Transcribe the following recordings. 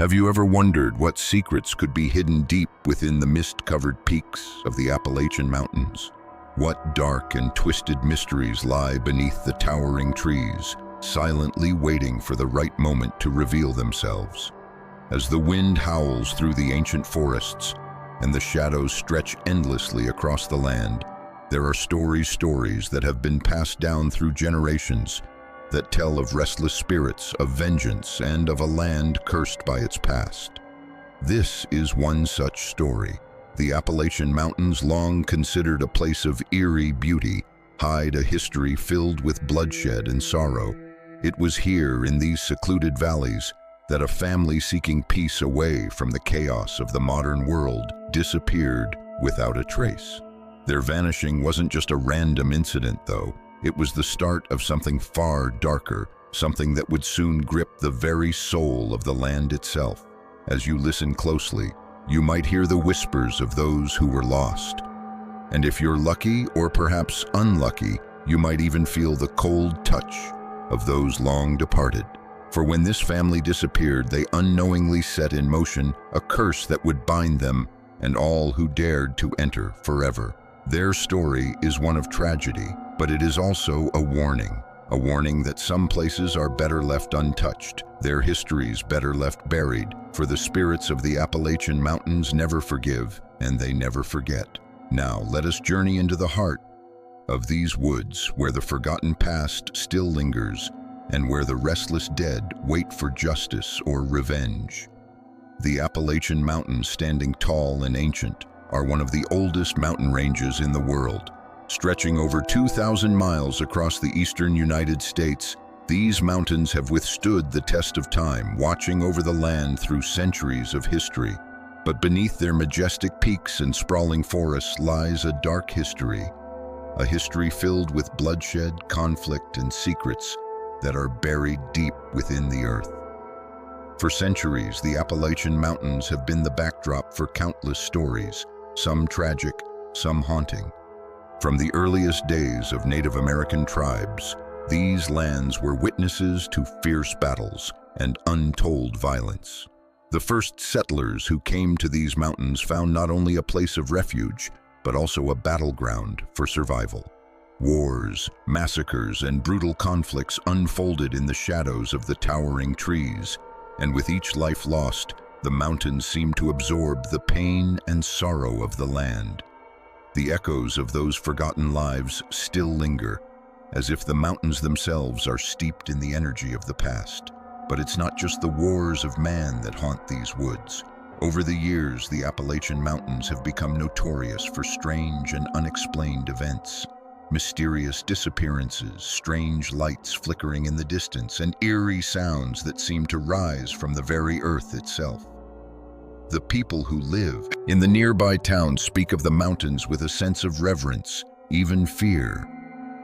Have you ever wondered what secrets could be hidden deep within the mist-covered peaks of the Appalachian Mountains? What dark and twisted mysteries lie beneath the towering trees, silently waiting for the right moment to reveal themselves? As the wind howls through the ancient forests and the shadows stretch endlessly across the land, there are stories that have been passed down through generations that tell of restless spirits, of vengeance, and of a land cursed by its past. This is one such story. The Appalachian Mountains, long considered a place of eerie beauty, hide a history filled with bloodshed and sorrow. It was here, in these secluded valleys, that a family seeking peace away from the chaos of the modern world disappeared without a trace. Their vanishing wasn't just a random incident, though. It was the start of something far darker, something that would soon grip the very soul of the land itself. As you listen closely, you might hear the whispers of those who were lost. And if you're lucky, or perhaps unlucky, you might even feel the cold touch of those long departed. For when this family disappeared, they unknowingly set in motion a curse that would bind them and all who dared to enter forever. Their story is one of tragedy, but it is also a warning that some places are better left untouched, their histories better left buried, for the spirits of the Appalachian Mountains never forgive, and they never forget. Now, let us journey into the heart of these woods, where the forgotten past still lingers, and where the restless dead wait for justice or revenge. The Appalachian Mountains, standing tall and ancient, are one of the oldest mountain ranges in the world. Stretching over 2,000 miles across the eastern United States, these mountains have withstood the test of time, watching over the land through centuries of history. But beneath their majestic peaks and sprawling forests lies a dark history, a history filled with bloodshed, conflict, and secrets that are buried deep within the earth. For centuries, the Appalachian Mountains have been the backdrop for countless stories, some tragic, some haunting. From the earliest days of Native American tribes, these lands were witnesses to fierce battles and untold violence. The first settlers who came to these mountains found not only a place of refuge, but also a battleground for survival. Wars, massacres, and brutal conflicts unfolded in the shadows of the towering trees, and with each life lost, the mountains seemed to absorb the pain and sorrow of the land. The echoes of those forgotten lives still linger, as if the mountains themselves are steeped in the energy of the past. But it's not just the wars of man that haunt these woods. Over the years, the Appalachian Mountains have become notorious for strange and unexplained events. Mysterious disappearances, strange lights flickering in the distance, and eerie sounds that seem to rise from the very earth itself. The people who live in the nearby towns speak of the mountains with a sense of reverence, even fear.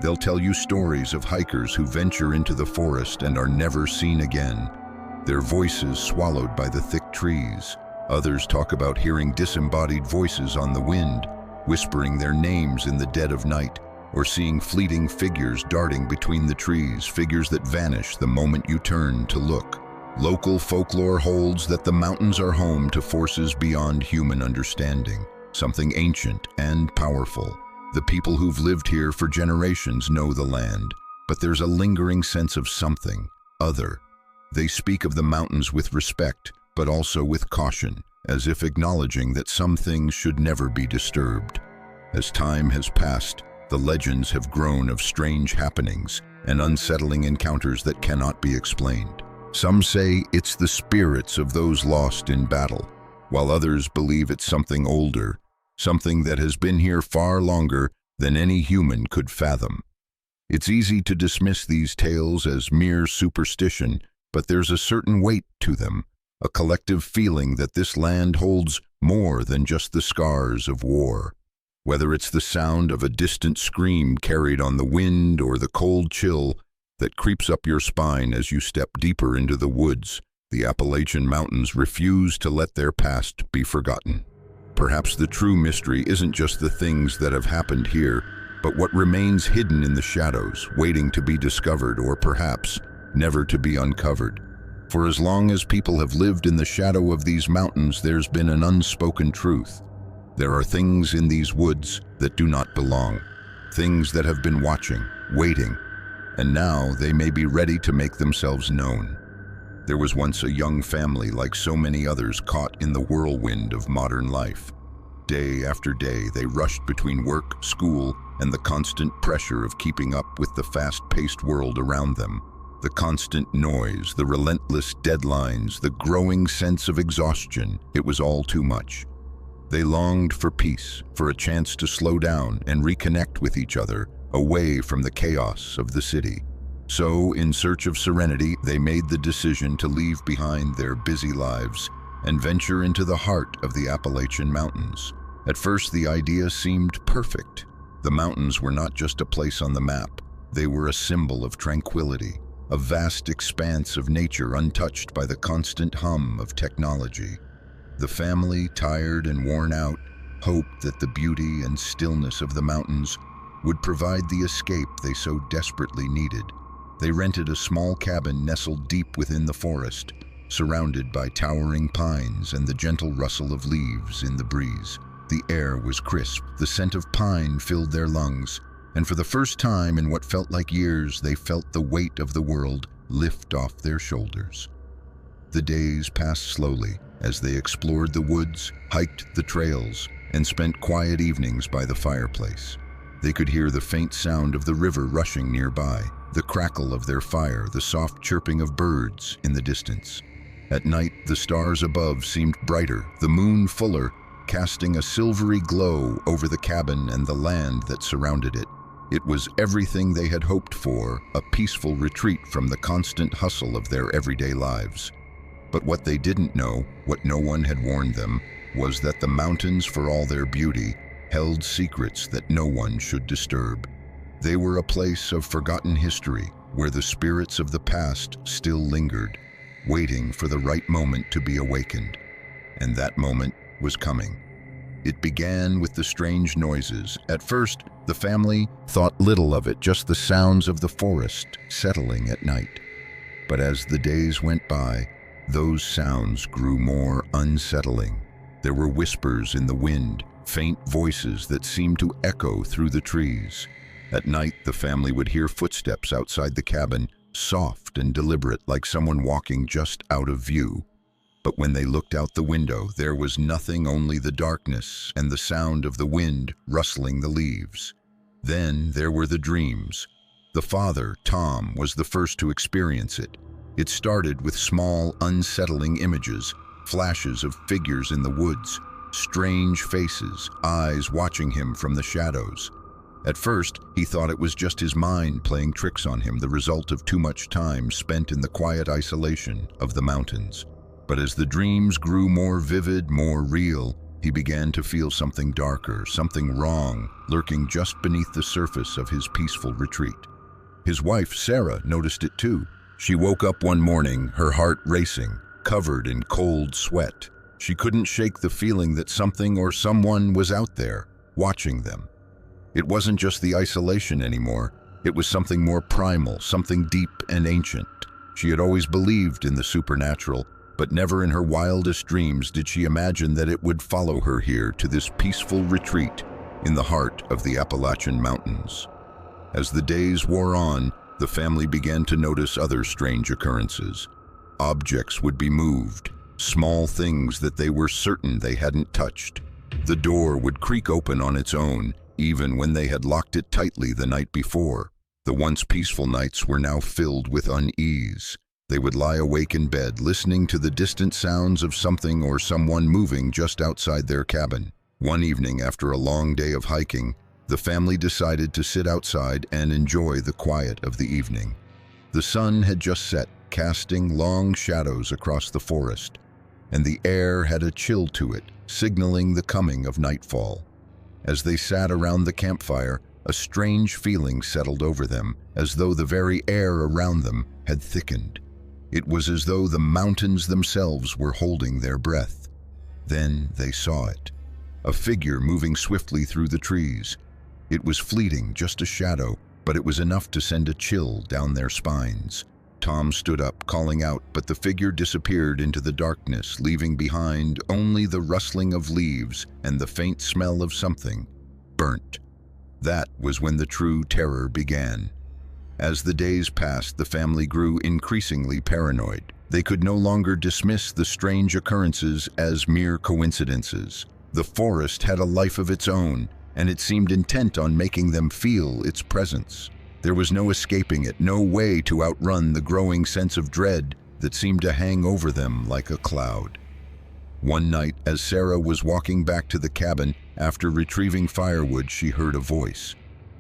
They'll tell you stories of hikers who venture into the forest and are never seen again, their voices swallowed by the thick trees. Others talk about hearing disembodied voices on the wind, whispering their names in the dead of night, or seeing fleeting figures darting between the trees, figures that vanish the moment you turn to look. Local folklore holds that the mountains are home to forces beyond human understanding, something ancient and powerful. The people who've lived here for generations know the land, but there's a lingering sense of something other. They speak of the mountains with respect, but also with caution, as if acknowledging that some things should never be disturbed. As time has passed, the legends have grown of strange happenings and unsettling encounters that cannot be explained. Some say it's the spirits of those lost in battle, while others believe it's something older, something that has been here far longer than any human could fathom. It's easy to dismiss these tales as mere superstition, but there's a certain weight to them, a collective feeling that this land holds more than just the scars of war. Whether it's the sound of a distant scream carried on the wind or the cold chill that creeps up your spine as you step deeper into the woods, the Appalachian Mountains refuse to let their past be forgotten. Perhaps the true mystery isn't just the things that have happened here, but what remains hidden in the shadows, waiting to be discovered or perhaps never to be uncovered. For as long as people have lived in the shadow of these mountains, there's been an unspoken truth. There are things in these woods that do not belong, things that have been watching, waiting, and now they may be ready to make themselves known. There was once a young family like so many others caught in the whirlwind of modern life. Day after day, they rushed between work, school, and the constant pressure of keeping up with the fast-paced world around them. The constant noise, the relentless deadlines, the growing sense of exhaustion, it was all too much. They longed for peace, for a chance to slow down and reconnect with each other, away from the chaos of the city. So, in search of serenity, they made the decision to leave behind their busy lives and venture into the heart of the Appalachian Mountains. At first, the idea seemed perfect. The mountains were not just a place on the map. They were a symbol of tranquility, a vast expanse of nature untouched by the constant hum of technology. The family, tired and worn out, hoped that the beauty and stillness of the mountains would provide the escape they so desperately needed. They rented a small cabin nestled deep within the forest, surrounded by towering pines and the gentle rustle of leaves in the breeze. The air was crisp, the scent of pine filled their lungs, and for the first time in what felt like years, they felt the weight of the world lift off their shoulders. The days passed slowly as they explored the woods, hiked the trails, and spent quiet evenings by the fireplace. They could hear the faint sound of the river rushing nearby, the crackle of their fire, the soft chirping of birds in the distance. At night, the stars above seemed brighter, the moon fuller, casting a silvery glow over the cabin and the land that surrounded it. It was everything they had hoped for, a peaceful retreat from the constant hustle of their everyday lives. But what they didn't know, what no one had warned them, was that the mountains, for all their beauty, held secrets that no one should disturb. They were a place of forgotten history, where the spirits of the past still lingered, waiting for the right moment to be awakened. And that moment was coming. It began with the strange noises. At first, the family thought little of it, just the sounds of the forest settling at night. But as the days went by, those sounds grew more unsettling. There were whispers in the wind, faint voices that seemed to echo through the trees. At night, the family would hear footsteps outside the cabin, soft and deliberate, like someone walking just out of view. But when they looked out the window, there was nothing, only the darkness and the sound of the wind rustling the leaves. Then there were the dreams. The father, Tom, was the first to experience it. It started with small, unsettling images, flashes of figures in the woods, strange faces, eyes watching him from the shadows. At first, he thought it was just his mind playing tricks on him, the result of too much time spent in the quiet isolation of the mountains. But as the dreams grew more vivid, more real, he began to feel something darker, something wrong, lurking just beneath the surface of his peaceful retreat. His wife, Sarah, noticed it too. She woke up one morning, her heart racing, covered in cold sweat. She couldn't shake the feeling that something or someone was out there, watching them. It wasn't just the isolation anymore. It was something more primal, something deep and ancient. She had always believed in the supernatural, but never in her wildest dreams did she imagine that it would follow her here to this peaceful retreat in the heart of the Appalachian Mountains. As the days wore on, the family began to notice other strange occurrences. Objects would be moved, small things that they were certain they hadn't touched. The door would creak open on its own, even when they had locked it tightly the night before. The once peaceful nights were now filled with unease. They would lie awake in bed, listening to the distant sounds of something or someone moving just outside their cabin. One evening, after a long day of hiking, the family decided to sit outside and enjoy the quiet of the evening. The sun had just set, casting long shadows across the forest, and the air had a chill to it, signaling the coming of nightfall. As they sat around the campfire, a strange feeling settled over them, as though the very air around them had thickened. It was as though the mountains themselves were holding their breath. Then they saw it, a figure moving swiftly through the trees. It was fleeting, just a shadow, but it was enough to send a chill down their spines. Tom stood up, calling out, but the figure disappeared into the darkness, leaving behind only the rustling of leaves and the faint smell of something burnt. That was when the true terror began. As the days passed, the family grew increasingly paranoid. They could no longer dismiss the strange occurrences as mere coincidences. The forest had a life of its own, and it seemed intent on making them feel its presence. There was no escaping it, no way to outrun the growing sense of dread that seemed to hang over them like a cloud. One night, as Sarah was walking back to the cabin after retrieving firewood, she heard a voice.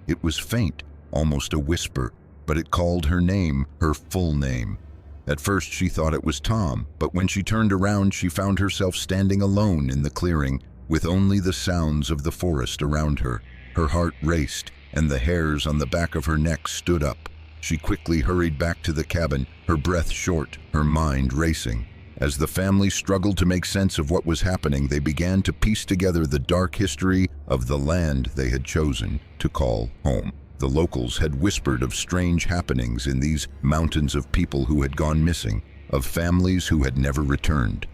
It was faint, almost a whisper, but it called her name, her full name. At first she thought it was Tom, but when she turned around she found herself standing alone in the clearing with only the sounds of the forest around her. Her heart raced, and the hairs on the back of her neck stood up. She quickly hurried back to the cabin, her breath short, her mind racing. As the family struggled to make sense of what was happening, they began to piece together the dark history of the land they had chosen to call home. The locals had whispered of strange happenings in these mountains, of people who had gone missing, of families who had never returned.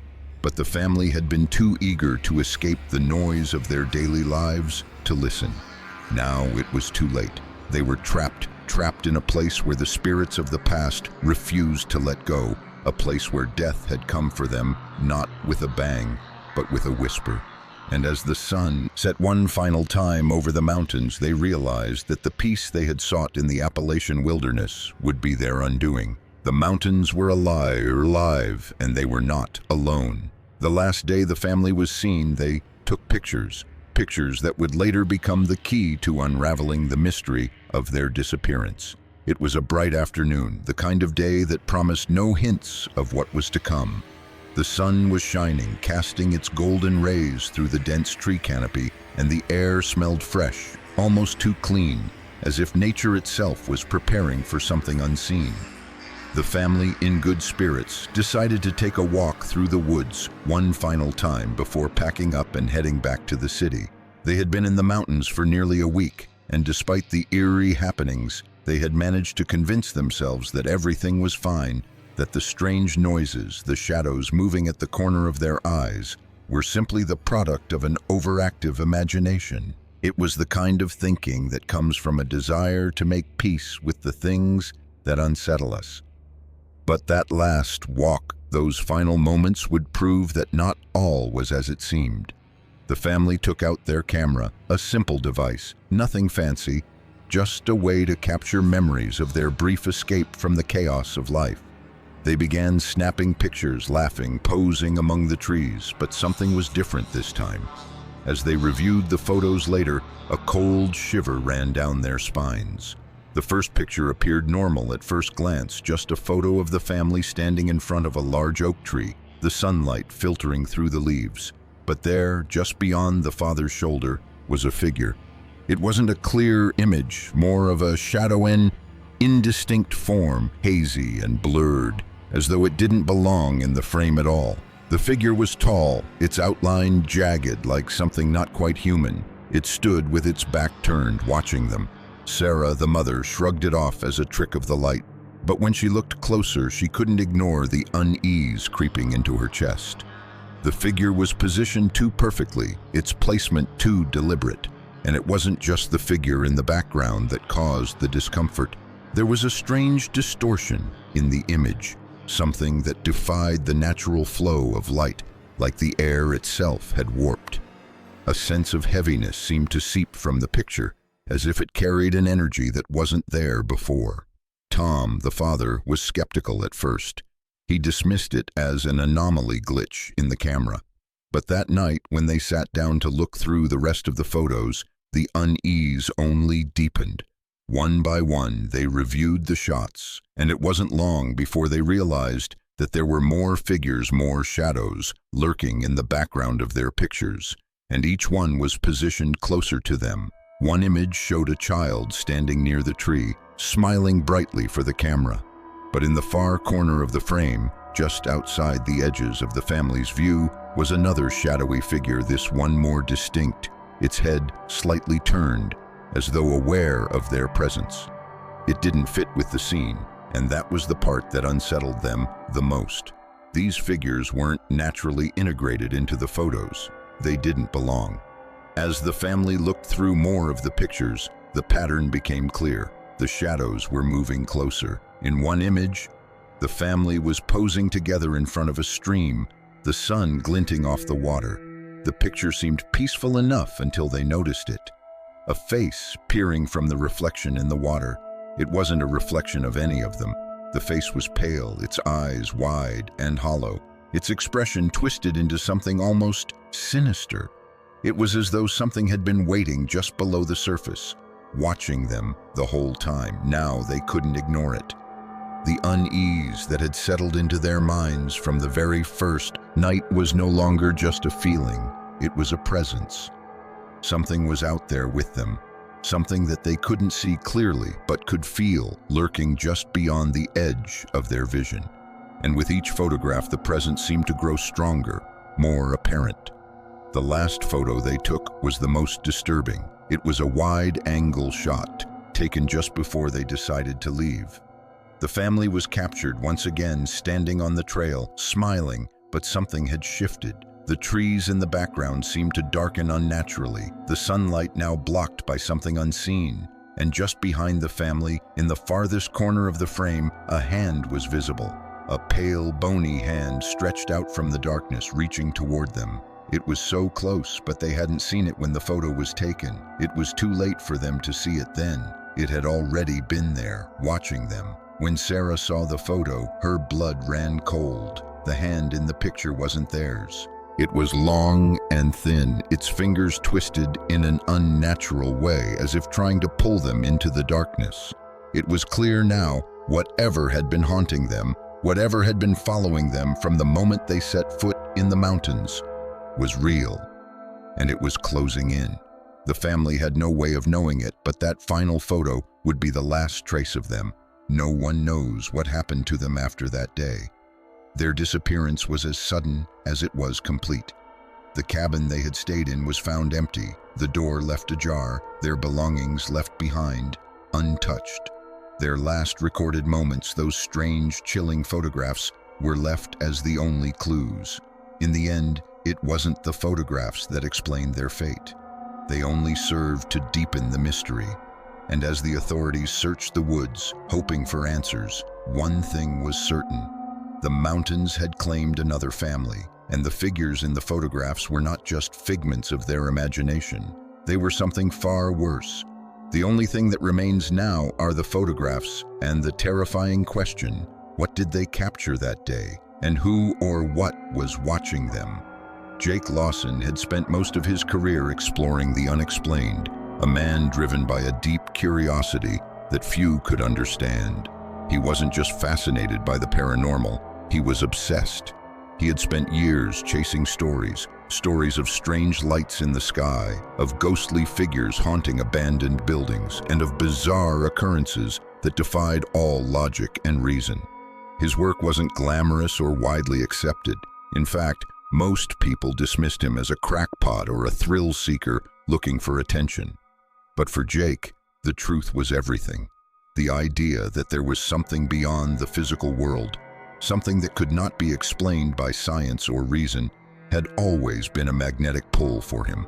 But the family had been too eager to escape the noise of their daily lives to listen. Now it was too late. They were trapped in a place where the spirits of the past refused to let go, a place where death had come for them, not with a bang, but with a whisper. And as the sun set one final time over the mountains, they realized that the peace they had sought in the Appalachian wilderness would be their undoing. The mountains were alive, and they were not alone. The last day the family was seen, they took pictures that would later become the key to unraveling the mystery of their disappearance. It was a bright afternoon, the kind of day that promised no hints of what was to come. The sun was shining, casting its golden rays through the dense tree canopy, and the air smelled fresh, almost too clean, as if nature itself was preparing for something unseen. The family, in good spirits, decided to take a walk through the woods one final time before packing up and heading back to the city. They had been in the mountains for nearly a week, and despite the eerie happenings, they had managed to convince themselves that everything was fine, that the strange noises, the shadows moving at the corner of their eyes, were simply the product of an overactive imagination. It was the kind of thinking that comes from a desire to make peace with the things that unsettle us. But that last walk, those final moments, would prove that not all was as it seemed. The family took out their camera, a simple device, nothing fancy, just a way to capture memories of their brief escape from the chaos of life. They began snapping pictures, laughing, posing among the trees, but something was different this time. As they reviewed the photos later, a cold shiver ran down their spines. The first picture appeared normal at first glance, just a photo of the family standing in front of a large oak tree, the sunlight filtering through the leaves. But there, just beyond the father's shoulder, was a figure. It wasn't a clear image, more of a shadow and indistinct form, hazy and blurred, as though it didn't belong in the frame at all. The figure was tall, its outline jagged like something not quite human. It stood with its back turned, watching them. Sarah, the mother, shrugged it off as a trick of the light, but when she looked closer, she couldn't ignore the unease creeping into her chest. The figure was positioned too perfectly, its placement too deliberate, and it wasn't just the figure in the background that caused the discomfort. There was a strange distortion in the image, something that defied the natural flow of light, like the air itself had warped. A sense of heaviness seemed to seep from the picture, as if it carried an energy that wasn't there before. Tom, the father, was skeptical at first. He dismissed it as an anomaly glitch in the camera. But that night, when they sat down to look through the rest of the photos, the unease only deepened. One by one, they reviewed the shots, and it wasn't long before they realized that there were more figures, more shadows, lurking in the background of their pictures, and each one was positioned closer to them. One image showed a child standing near the tree, smiling brightly for the camera. But in the far corner of the frame, just outside the edges of the family's view, was another shadowy figure, this one more distinct, its head slightly turned, as though aware of their presence. It didn't fit with the scene. And that was the part that unsettled them the most. These figures weren't naturally integrated into the photos. They didn't belong. As the family looked through more of the pictures, the pattern became clear. The shadows were moving closer. In one image, the family was posing together in front of a stream, the sun glinting off the water. The picture seemed peaceful enough until they noticed it. A face peering from the reflection in the water. It wasn't a reflection of any of them. The face was pale, its eyes wide and hollow, its expression twisted into something almost sinister. It was as though something had been waiting just below the surface, watching them the whole time. Now they couldn't ignore it. The unease that had settled into their minds from the very first night was no longer just a feeling, it was a presence. Something was out there with them, something that they couldn't see clearly but could feel lurking just beyond the edge of their vision. And with each photograph, the presence seemed to grow stronger, more apparent. The last photo they took was the most disturbing. It was a wide-angle shot, taken just before they decided to leave. The family was captured once again, standing on the trail, smiling, but something had shifted. The trees in the background seemed to darken unnaturally, the sunlight now blocked by something unseen. And just behind the family, in the farthest corner of the frame, a hand was visible. A pale, bony hand stretched out from the darkness, reaching toward them. It was so close, but they hadn't seen it when the photo was taken. It was too late for them to see it then. It had already been there, watching them. When Sarah saw the photo, her blood ran cold. The hand in the picture wasn't theirs. It was long and thin, its fingers twisted in an unnatural way, as if trying to pull them into the darkness. It was clear now, whatever had been haunting them, whatever had been following them from the moment they set foot in the mountains, was real, and it was closing in. The family had no way of knowing it, but that final photo would be the last trace of them. No one knows what happened to them after that day. Their disappearance was as sudden as it was complete. The cabin they had stayed in was found empty, the door left ajar, their belongings left behind, untouched. Their last recorded moments, those strange, chilling photographs, were left as the only clues. In the end, it wasn't the photographs that explained their fate. They only served to deepen the mystery. And as the authorities searched the woods, hoping for answers, one thing was certain. The mountains had claimed another family, and the figures in the photographs were not just figments of their imagination. They were something far worse. The only thing that remains now are the photographs and the terrifying question, what did they capture that day, and who or what was watching them? Jake Lawson had spent most of his career exploring the unexplained, a man driven by a deep curiosity that few could understand. He wasn't just fascinated by the paranormal, he was obsessed. He had spent years chasing stories of strange lights in the sky, of ghostly figures haunting abandoned buildings, and of bizarre occurrences that defied all logic and reason. His work wasn't glamorous or widely accepted. In fact, most people dismissed him as a crackpot or a thrill seeker looking for attention. But for Jake, the truth was everything. The idea that there was something beyond the physical world, something that could not be explained by science or reason, had always been a magnetic pull for him.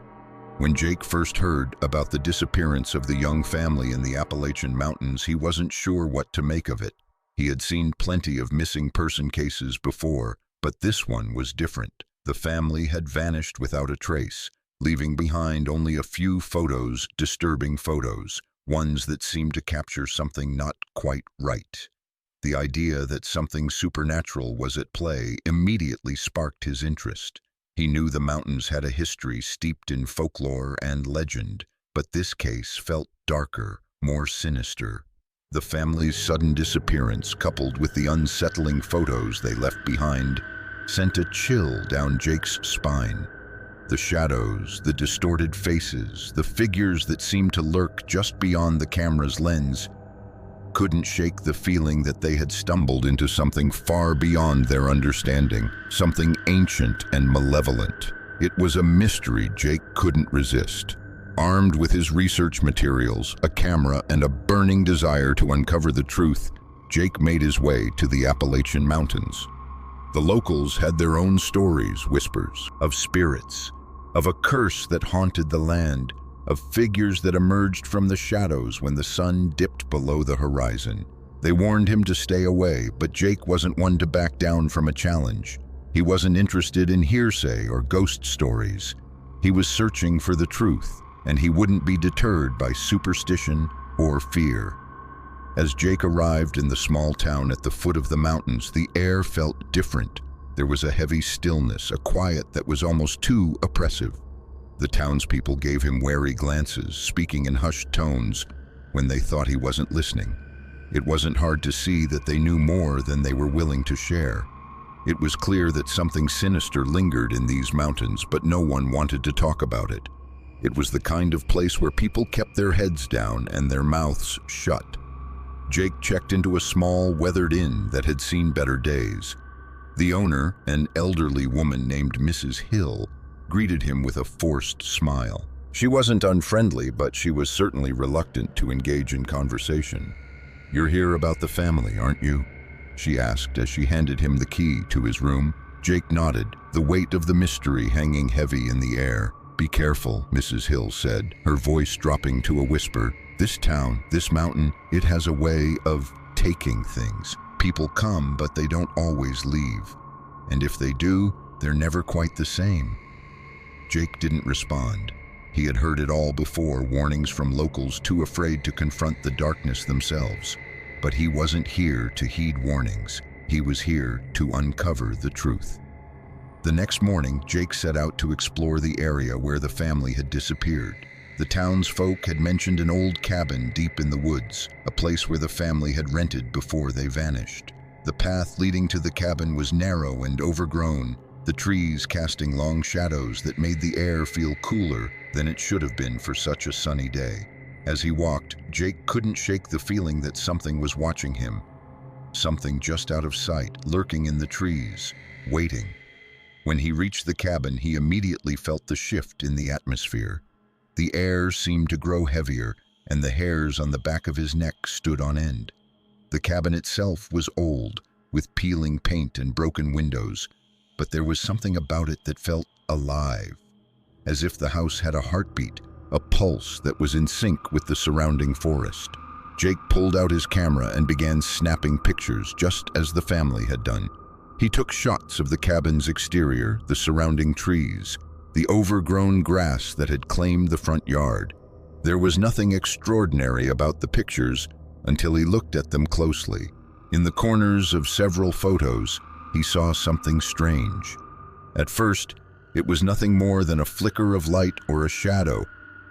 When Jake first heard about the disappearance of the young family in the Appalachian Mountains, he wasn't sure what to make of it. He had seen plenty of missing person cases before, but this one was different. The family had vanished without a trace, leaving behind only a few photos, disturbing photos, ones that seemed to capture something not quite right. The idea that something supernatural was at play immediately sparked his interest. He knew the mountains had a history steeped in folklore and legend, but this case felt darker, more sinister. The family's sudden disappearance, coupled with the unsettling photos they left behind, sent a chill down Jake's spine. The shadows, the distorted faces, the figures that seemed to lurk just beyond the camera's lens couldn't shake the feeling that they had stumbled into something far beyond their understanding, something ancient and malevolent. It was a mystery Jake couldn't resist. Armed with his research materials, a camera, and a burning desire to uncover the truth, Jake made his way to the Appalachian Mountains. The locals had their own stories, whispers of spirits, of a curse that haunted the land, of figures that emerged from the shadows when the sun dipped below the horizon. They warned him to stay away, but Jake wasn't one to back down from a challenge. He wasn't interested in hearsay or ghost stories. He was searching for the truth, and he wouldn't be deterred by superstition or fear. As Jake arrived in the small town at the foot of the mountains, the air felt different. There was a heavy stillness, a quiet that was almost too oppressive. The townspeople gave him wary glances, speaking in hushed tones when they thought he wasn't listening. It wasn't hard to see that they knew more than they were willing to share. It was clear that something sinister lingered in these mountains, but no one wanted to talk about it. It was the kind of place where people kept their heads down and their mouths shut. Jake checked into a small, weathered inn that had seen better days. The owner, an elderly woman named Mrs. Hill, greeted him with a forced smile. She wasn't unfriendly, but she was certainly reluctant to engage in conversation. "You're here about the family, aren't you?" she asked as she handed him the key to his room. Jake nodded, the weight of the mystery hanging heavy in the air. "Be careful," Mrs. Hill said, her voice dropping to a whisper. "This town, this mountain, it has a way of taking things. People come, but they don't always leave. And if they do, they're never quite the same." Jake didn't respond. He had heard it all before, warnings from locals too afraid to confront the darkness themselves. But he wasn't here to heed warnings. He was here to uncover the truth. The next morning, Jake set out to explore the area where the family had disappeared. The townsfolk had mentioned an old cabin deep in the woods, a place where the family had rented before they vanished. The path leading to the cabin was narrow and overgrown, the trees casting long shadows that made the air feel cooler than it should have been for such a sunny day. As he walked, Jake couldn't shake the feeling that something was watching him. Something just out of sight, lurking in the trees, waiting. When he reached the cabin, he immediately felt the shift in the atmosphere. The air seemed to grow heavier, and the hairs on the back of his neck stood on end. The cabin itself was old, with peeling paint and broken windows, but there was something about it that felt alive, as if the house had a heartbeat, a pulse that was in sync with the surrounding forest. Jake pulled out his camera and began snapping pictures just as the family had done. He took shots of the cabin's exterior, the surrounding trees, the overgrown grass that had claimed the front yard. There was nothing extraordinary about the pictures until he looked at them closely. In the corners of several photos, he saw something strange. At first, it was nothing more than a flicker of light or a shadow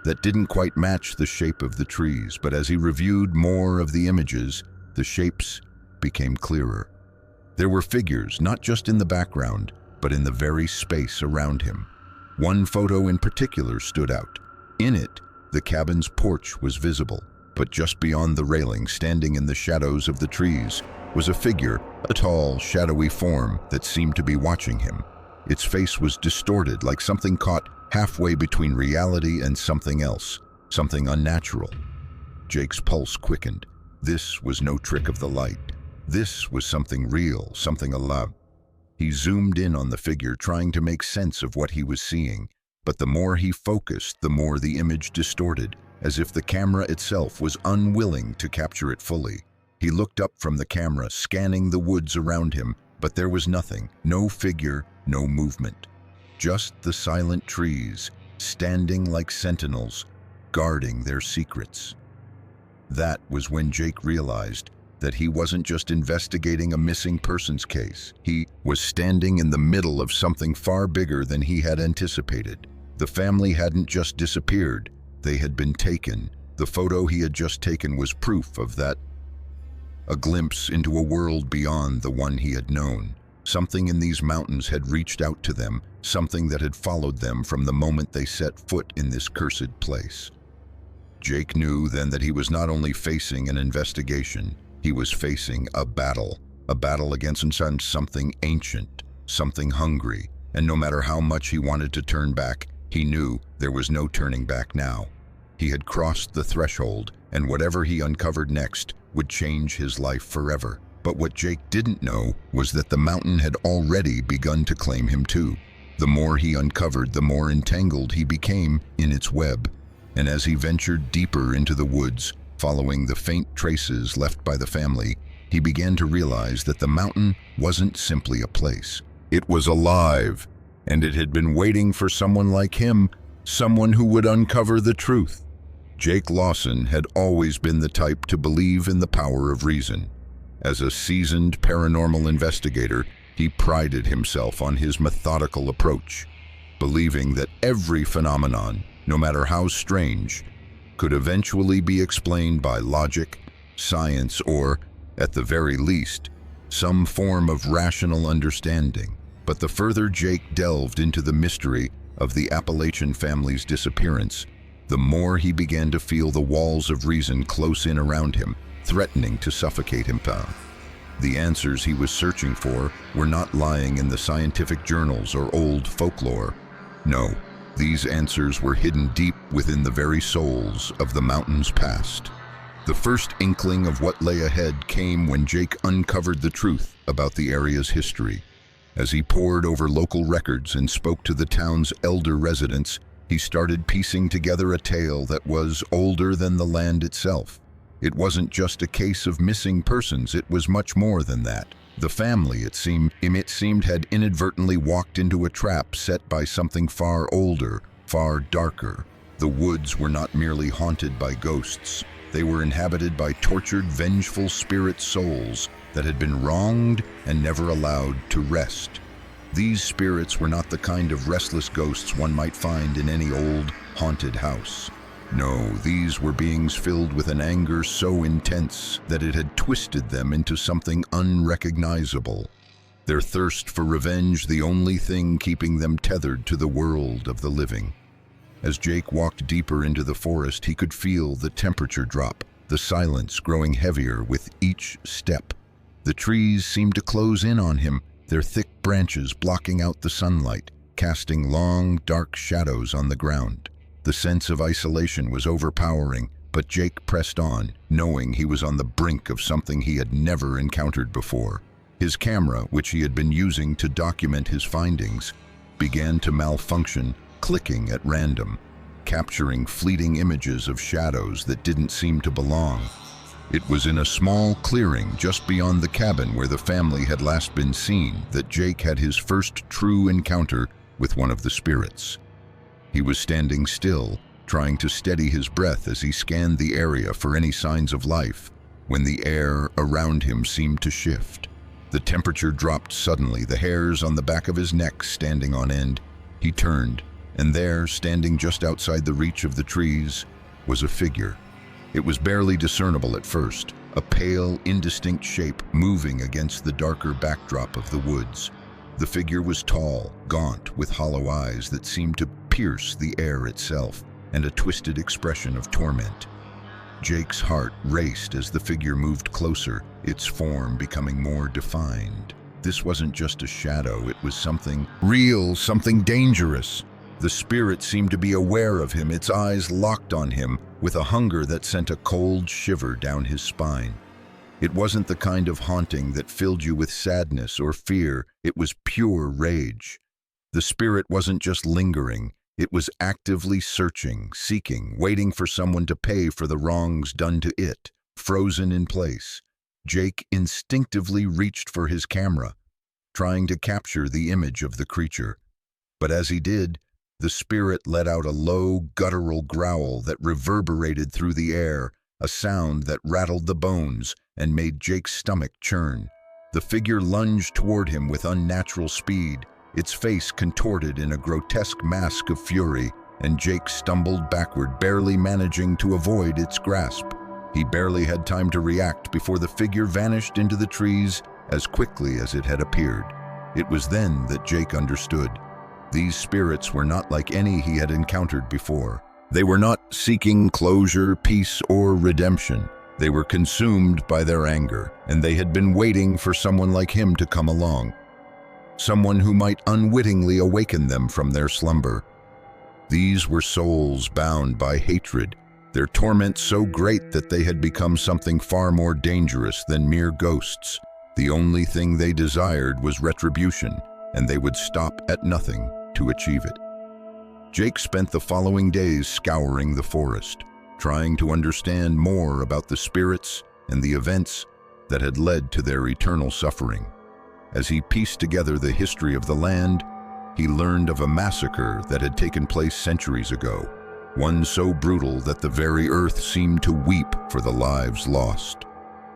that didn't quite match the shape of the trees, but as he reviewed more of the images, the shapes became clearer. There were figures, not just in the background, but in the very space around him. One photo in particular stood out. In it, the cabin's porch was visible, but just beyond the railing, standing in the shadows of the trees, was a figure, a tall, shadowy form that seemed to be watching him. Its face was distorted, like something caught halfway between reality and something else, something unnatural. Jake's pulse quickened. This was no trick of the light. This was something real, something alive. He zoomed in on the figure, trying to make sense of what he was seeing, but the more he focused, the more the image distorted, as if the camera itself was unwilling to capture it fully. He looked up from the camera, scanning the woods around him, but there was nothing, no figure, no movement. Just the silent trees, standing like sentinels, guarding their secrets. That was when Jake realized that he wasn't just investigating a missing persons case. He was standing in the middle of something far bigger than he had anticipated. The family hadn't just disappeared, they had been taken. The photo he had just taken was proof of that. A glimpse into a world beyond the one he had known. Something in these mountains had reached out to them, something that had followed them from the moment they set foot in this cursed place. Jake knew then that he was not only facing an investigation, he was facing a battle against something ancient, something hungry, and no matter how much he wanted to turn back, he knew there was no turning back now. He had crossed the threshold, and whatever he uncovered next would change his life forever. But what Jake didn't know was that the mountain had already begun to claim him too. The more he uncovered, the more entangled he became in its web. And as he ventured deeper into the woods, following the faint traces left by the family, he began to realize that the mountain wasn't simply a place. It was alive, and it had been waiting for someone like him, someone who would uncover the truth. Jake Lawson had always been the type to believe in the power of reason. As a seasoned paranormal investigator, he prided himself on his methodical approach, believing that every phenomenon, no matter how strange, could eventually be explained by logic, science, or, at the very least, some form of rational understanding. But the further Jake delved into the mystery of the Appalachian family's disappearance, the more he began to feel the walls of reason close in around him, threatening to suffocate him. The answers he was searching for were not lying in the scientific journals or old folklore. No, these answers were hidden deep within the very souls of the mountain's past. The first inkling of what lay ahead came when Jake uncovered the truth about the area's history. As he pored over local records and spoke to the town's elder residents, he started piecing together a tale that was older than the land itself. It wasn't just a case of missing persons, it was much more than that. The family, it seemed, had inadvertently walked into a trap set by something far older, far darker. The woods were not merely haunted by ghosts. They were inhabited by tortured, vengeful spirit souls that had been wronged and never allowed to rest. These spirits were not the kind of restless ghosts one might find in any old, haunted house. No, these were beings filled with an anger so intense that it had twisted them into something unrecognizable. Their thirst for revenge, the only thing keeping them tethered to the world of the living. As Jake walked deeper into the forest, he could feel the temperature drop, the silence growing heavier with each step. The trees seemed to close in on him, their thick branches blocking out the sunlight, casting long, dark shadows on the ground. The sense of isolation was overpowering, but Jake pressed on, knowing he was on the brink of something he had never encountered before. His camera, which he had been using to document his findings, began to malfunction, clicking at random, capturing fleeting images of shadows that didn't seem to belong. It was in a small clearing just beyond the cabin where the family had last been seen that Jake had his first true encounter with one of the spirits. He was standing still, trying to steady his breath as he scanned the area for any signs of life, when the air around him seemed to shift. The temperature dropped suddenly, the hairs on the back of his neck standing on end. He turned, and there, standing just outside the reach of the trees, was a figure. It was barely discernible at first, a pale, indistinct shape moving against the darker backdrop of the woods. The figure was tall, gaunt, with hollow eyes that seemed to pierce the air itself, and a twisted expression of torment. Jake's heart raced as the figure moved closer, its form becoming more defined. This wasn't just a shadow, it was something real, something dangerous. The spirit seemed to be aware of him, its eyes locked on him, with a hunger that sent a cold shiver down his spine. It wasn't the kind of haunting that filled you with sadness or fear, it was pure rage. The spirit wasn't just lingering, it was actively searching, seeking, waiting for someone to pay for the wrongs done to it. Frozen in place, Jake instinctively reached for his camera, trying to capture the image of the creature. But as he did, the spirit let out a low, guttural growl that reverberated through the air, a sound that rattled the bones and made Jake's stomach churn. The figure lunged toward him with unnatural speed, its face contorted in a grotesque mask of fury, and Jake stumbled backward, barely managing to avoid its grasp. He barely had time to react before the figure vanished into the trees as quickly as it had appeared. It was then that Jake understood. These spirits were not like any he had encountered before. They were not seeking closure, peace, or redemption. They were consumed by their anger, and they had been waiting for someone like him to come along. Someone who might unwittingly awaken them from their slumber. These were souls bound by hatred, their torment so great that they had become something far more dangerous than mere ghosts. The only thing they desired was retribution, and they would stop at nothing to achieve it. Jake spent the following days scouring the forest, trying to understand more about the spirits and the events that had led to their eternal suffering. As he pieced together the history of the land, he learned of a massacre that had taken place centuries ago, one so brutal that the very earth seemed to weep for the lives lost.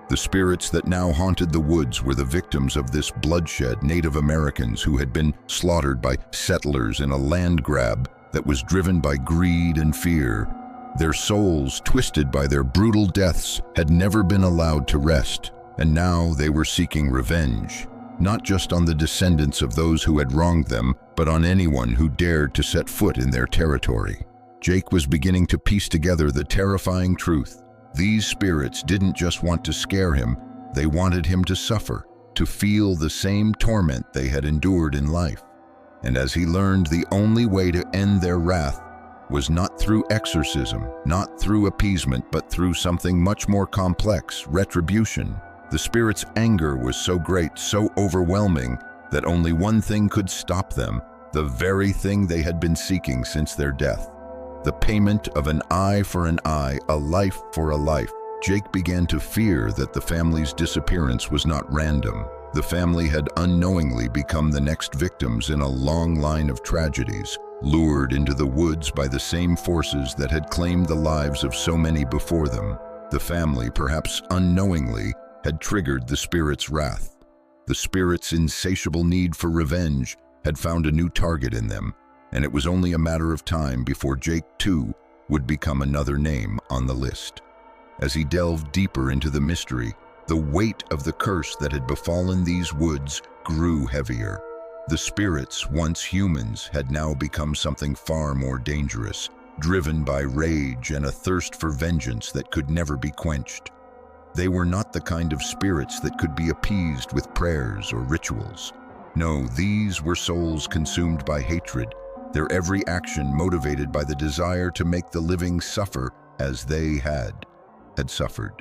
The spirits that now haunted the woods were the victims of this bloodshed, Native Americans who had been slaughtered by settlers in a land grab that was driven by greed and fear. Their souls, twisted by their brutal deaths, had never been allowed to rest, and now they were seeking revenge, not just on the descendants of those who had wronged them, but on anyone who dared to set foot in their territory. Jake was beginning to piece together the terrifying truth. These spirits didn't just want to scare him, they wanted him to suffer, to feel the same torment they had endured in life. And as he learned, the only way to end their wrath was not through exorcism, not through appeasement, but through something much more complex, retribution. The spirits' anger was so great, so overwhelming, that only one thing could stop them, the very thing they had been seeking since their death. The payment of an eye for an eye, a life for a life. Jake began to fear that the family's disappearance was not random. The family had unknowingly become the next victims in a long line of tragedies, lured into the woods by the same forces that had claimed the lives of so many before them. The family, perhaps unknowingly, had triggered the spirits' wrath. The spirits' insatiable need for revenge had found a new target in them, and it was only a matter of time before Jake, too, would become another name on the list. As he delved deeper into the mystery, the weight of the curse that had befallen these woods grew heavier. The spirits, once humans, had now become something far more dangerous, driven by rage and a thirst for vengeance that could never be quenched. They were not the kind of spirits that could be appeased with prayers or rituals. No, these were souls consumed by hatred, their every action motivated by the desire to make the living suffer as they had suffered.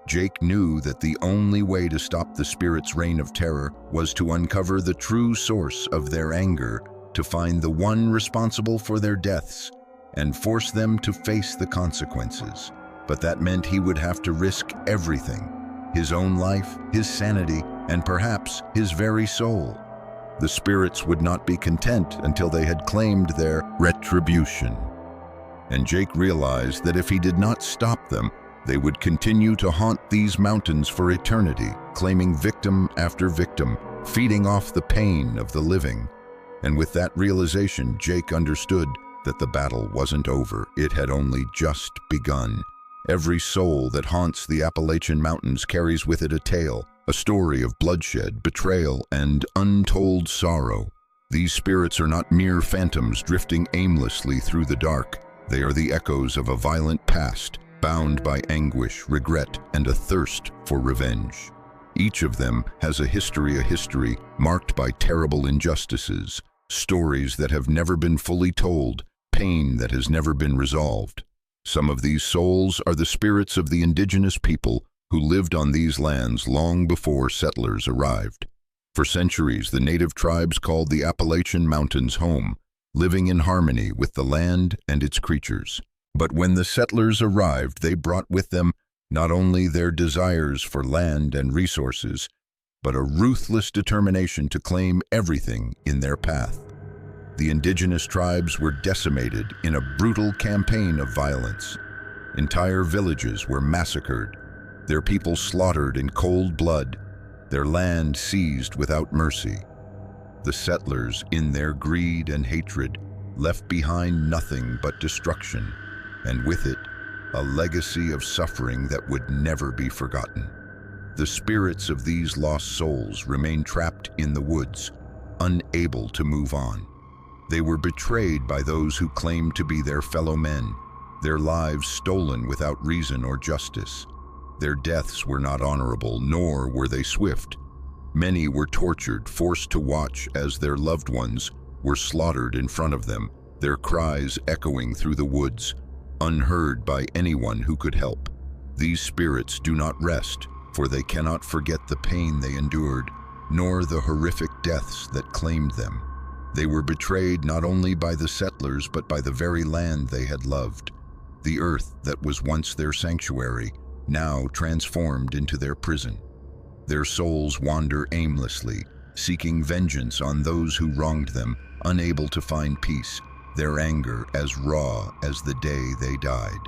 Jake knew that the only way to stop the spirits' reign of terror was to uncover the true source of their anger, to find the one responsible for their deaths, and force them to face the consequences. But that meant he would have to risk everything: his own life, his sanity, and perhaps his very soul. The spirits would not be content until they had claimed their retribution. And Jake realized that if he did not stop them, they would continue to haunt these mountains for eternity, claiming victim after victim, feeding off the pain of the living. And with that realization, Jake understood that the battle wasn't over. It had only just begun. Every soul that haunts the Appalachian Mountains carries with it a tale, a story of bloodshed, betrayal, and untold sorrow. These spirits are not mere phantoms drifting aimlessly through the dark. They are the echoes of a violent past, bound by anguish, regret, and a thirst for revenge. Each of them has a history marked by terrible injustices, stories that have never been fully told, pain that has never been resolved. Some of these souls are the spirits of the indigenous people who lived on these lands long before settlers arrived. For centuries, the native tribes called the Appalachian Mountains home, living in harmony with the land and its creatures. But when the settlers arrived, they brought with them not only their desires for land and resources, but a ruthless determination to claim everything in their path. The indigenous tribes were decimated in a brutal campaign of violence. Entire villages were massacred, their people slaughtered in cold blood, their land seized without mercy. The settlers, in their greed and hatred, left behind nothing but destruction, and with it, a legacy of suffering that would never be forgotten. The spirits of these lost souls remained trapped in the woods, unable to move on. They were betrayed by those who claimed to be their fellow men, their lives stolen without reason or justice. Their deaths were not honorable, nor were they swift. Many were tortured, forced to watch as their loved ones were slaughtered in front of them, their cries echoing through the woods. unheard by anyone who could help. These spirits do not rest, for they cannot forget the pain they endured, nor the horrific deaths that claimed them. They were betrayed not only by the settlers but by the very land they had loved. The earth that was once their sanctuary, now transformed into their prison. Their souls wander aimlessly, seeking vengeance on those who wronged them, unable to find peace, their anger as raw as the day they died.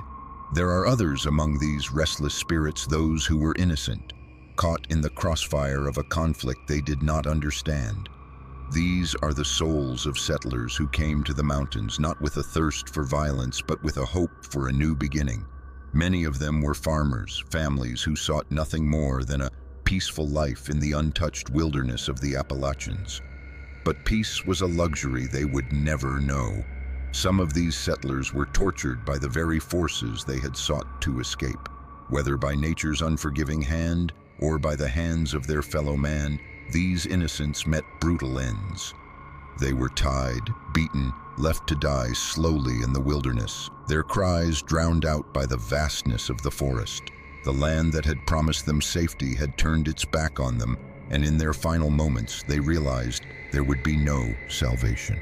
There are others among these restless spirits, those who were innocent, caught in the crossfire of a conflict they did not understand. These are the souls of settlers who came to the mountains not with a thirst for violence but with a hope for a new beginning. Many of them were farmers, families who sought nothing more than a peaceful life in the untouched wilderness of the Appalachians. But peace was a luxury they would never know. Some of these settlers were tortured by the very forces they had sought to escape, whether by nature's unforgiving hand or by the hands of their fellow man. These innocents met brutal ends. They were tied, beaten, left to die slowly in the wilderness, their cries drowned out by the vastness of the forest. The land that had promised them safety had turned its back on them, and in their final moments they realized there would be no salvation.